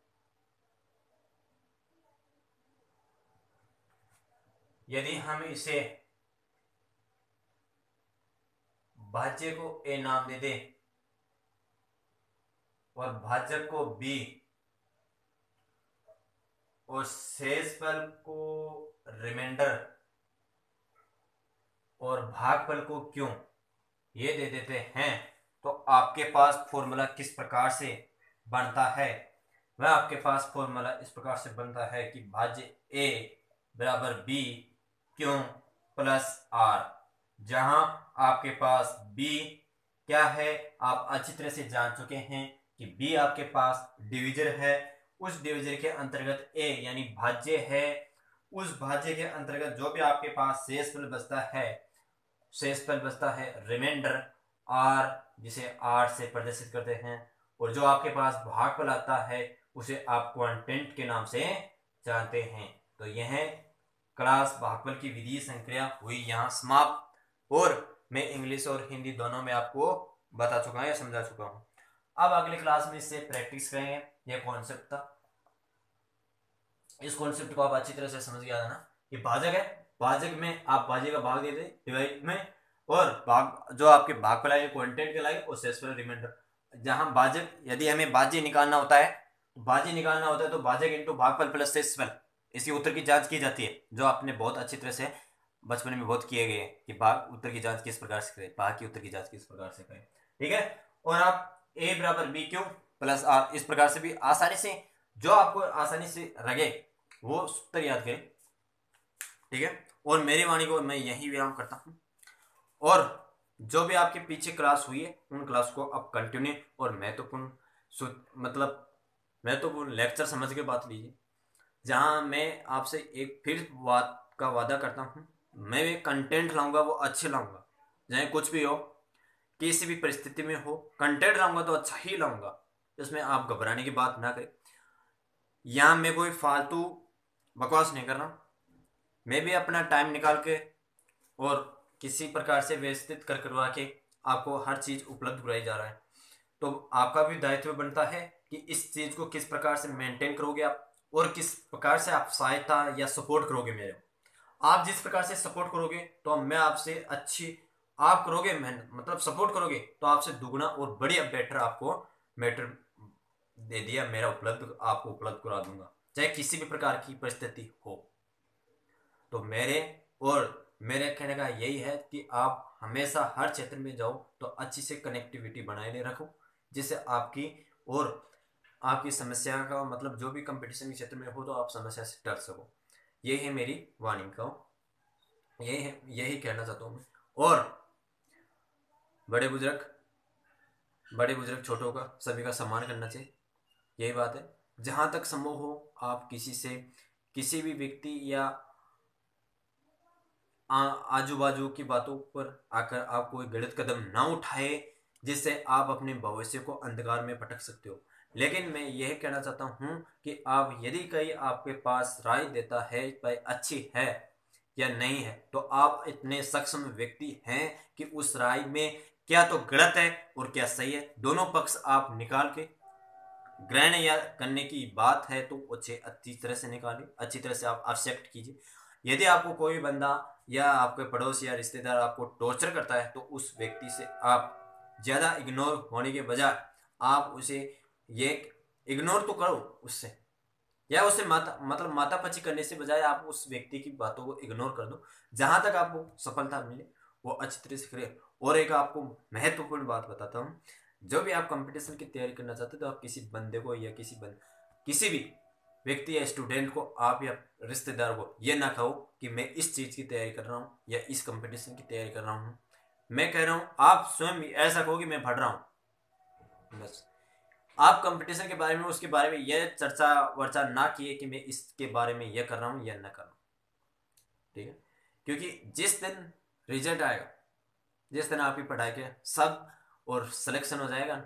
Speaker 1: यदि हम इसे भाज्य को ए नाम दे दें और भाजक को बी और शेषफल को रिमाइंडर और भागफल को क्यों ये दे देते हैं, तो आपके पास फॉर्मूला किस प्रकार से बनता है? वह आपके पास फॉर्मूला इस प्रकार से बनता है कि भाज्य ए बराबर बी क्यों प्लस आर, जहां आपके पास बी क्या है आप अच्छी तरह से जान चुके हैं कि बी आपके पास डिविजर है, उस डिविजर के अंतर्गत ए यानी भाज्य है, उस भाज्य के अंतर्गत जो भी आपके पास शेषफल बचता है रिमाइंडर आर, जिसे आर से प्रदर्शित करते हैं, और जो आपके पास भागफल आता है उसे आप क्वांटेंट के नाम से जानते हैं। तो यह क्लास भागफल की विधि संक्रिया हुई यहाँ समाप्त, और मैं इंग्लिश और हिंदी दोनों में आपको बता चुका हूँ या समझा चुका हूँ। अब अगले क्लास में इससे प्रैक्टिस करेंगे। यह कॉन्सेप्ट था, इस कॉन्सेप्ट को आप अच्छी तरह से समझ गया ना। ये भाजक है, भाजक में आप भाज्य का भाग देते डिवाइड में, और भाग जो आपके भागफल आएंगे क्वांटेंट के लाएंगे और शेषफल रिमाइंडर। जहां भाजक यदि हमें भाज्य निकालना होता है तो भाजक इंटू भागफल प्लस शेषफल, इसकी उत्तर की जांच की जाती है, जो आपने बहुत अच्छी तरह से बचपन में बहुत किए गए कि भाग उत्तर की जांच किस प्रकार से करें, भाग की उत्तर की जांच किस प्रकार से करें। ठीक है, और आप ए बराबर बी क्यू प्लस आर इस प्रकार से भी आसानी से, जो आपको आसानी से लगे वो सूत्र याद करें। ठीक है, और मेरी वाणी को मैं यही विराम करता हूं, और जो भी आपके पीछे क्लास हुई है उन क्लास को आप कंटिन्यू और महत्वपूर्ण लेक्चर समझ के बात लीजिए, जहां मैं आपसे एक फिर बात का वादा करता हूं, मैं भी कंटेंट लाऊंगा वो अच्छे लाऊंगा, चाहे कुछ भी हो, किसी भी परिस्थिति में हो, कंटेंट लाऊंगा तो अच्छा ही लाऊंगा, इसमें आप घबराने की बात ना करें। यहां मैं कोई फालतू बकवास नहीं कर रहा, मैं भी अपना टाइम निकाल के और किसी प्रकार से व्यवस्थित करवा के आपको हर चीज उपलब्ध कराई जा रहा है। तो आपका भी दायित्व बनता है कि इस चीज को किस प्रकार से मेंटेन करोगे आप, और किस प्रकार से आप सहायता या सपोर्ट करोगे मेरे। आप जिस प्रकार से सपोर्ट करोगे तो मैं आपसे अच्छी, आप करोगे मेहनत मतलब सपोर्ट करोगे तो आपसे दुगना और बढ़िया बेटर आपको मैटर दे दिया मेरा आपको उपलब्ध करा दूंगा, चाहे किसी भी प्रकार की परिस्थिति हो। तो मेरे कहने का यही है कि आप हमेशा हर क्षेत्र में जाओ तो अच्छी से कनेक्टिविटी बनाए रखो, जिससे आपकी समस्या का मतलब जो भी कंपटीशन के क्षेत्र में हो तो आप समस्या से डर सको। ये है मेरी वाणी का, यही कहना चाहता हूँ मैं। और बड़े बुजुर्ग छोटों का सभी का सम्मान करना चाहिए, यही बात है। जहां तक संभव हो आप किसी भी व्यक्ति या आजू बाजू की बातों पर आकर आप कोई गलत कदम ना उठाए, जिससे आप अपने भविष्य को अंधकार में भटक सकते हो। लेकिन मैं यह कहना चाहता हूं कि आप यदि कोई आपके पास राय देता है भाई अच्छी है या नहीं है, तो आप इतने सक्षम व्यक्ति हैं कि उस राय में क्या तो गलत है और क्या सही है, दोनों पक्ष आप निकाल के ग्रहण या करने की बात है तो उसे अच्छी तरह से निकालिए, अच्छी तरह से आप एक्सेप्ट कीजिए। यदि आपको कोई बंदा या आपके पड़ोस या रिश्तेदार आपको टॉर्चर करता है तो उस व्यक्ति से आप ज़्यादा इग्नोर होने के बजाय आप उसे ये इग्नोर तो करो उससे, या उसे मातापची करने से बजाय आप उस व्यक्ति की बातों को इग्नोर कर दो। जहां तक आपको सफलता मिले वो अच्छी तरह से करें। और एक आपको महत्वपूर्ण बात बताता हूँ, जो भी आप कंपटीशन की तैयारी करना चाहते हो तो आप किसी बंदे को या किसी भी व्यक्ति या स्टूडेंट को आप या रिश्तेदार को ये ना कहो कि मैं इस चीज की तैयारी कर रहा हूँ या इस कंपटीशन की तैयारी कर रहा हूँ। मैं कह रहा हूँ आप स्वयं ऐसा कहो कि मैं पढ़ रहा हूँ, बस। आप कंपटीशन के बारे में उसके बारे में यह चर्चा वर्चा ना किए कि मैं इसके बारे में यह कर रहा हूँ या ना कर रहा हूँ, ठीक है। क्योंकि जिस दिन रिजल्ट आएगा, जिस दिन आपकी पढ़ाई के सब और सिलेक्शन हो जाएगा,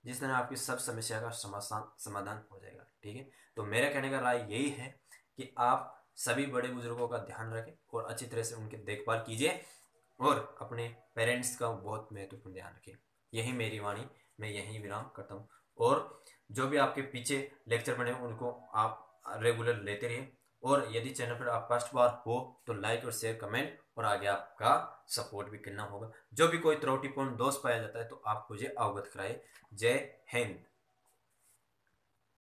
Speaker 1: जिस दिन आपकी सब समस्या का समाधान हो जाएगा, ठीक है। तो मेरे कहने का राय यही है कि आप सभी बड़े बुजुर्गों का ध्यान रखें और अच्छी तरह से उनकी देखभाल कीजिए और अपने पेरेंट्स का बहुत महत्वपूर्ण ध्यान रखें। यही मेरी वाणी, मैं यही विराम करता हूँ। और जो भी आपके पीछे लेक्चर बने उनको आप रेगुलर लेते रहिए। और यदि चैनल पर आप फर्स्ट बार हो तो लाइक और शेयर कमेंट और आगे आपका सपोर्ट भी करना होगा। जो भी कोई त्रुटिपूर्ण दोष पाया जाता है तो आप मुझे अवगत कराए। जय हिंद।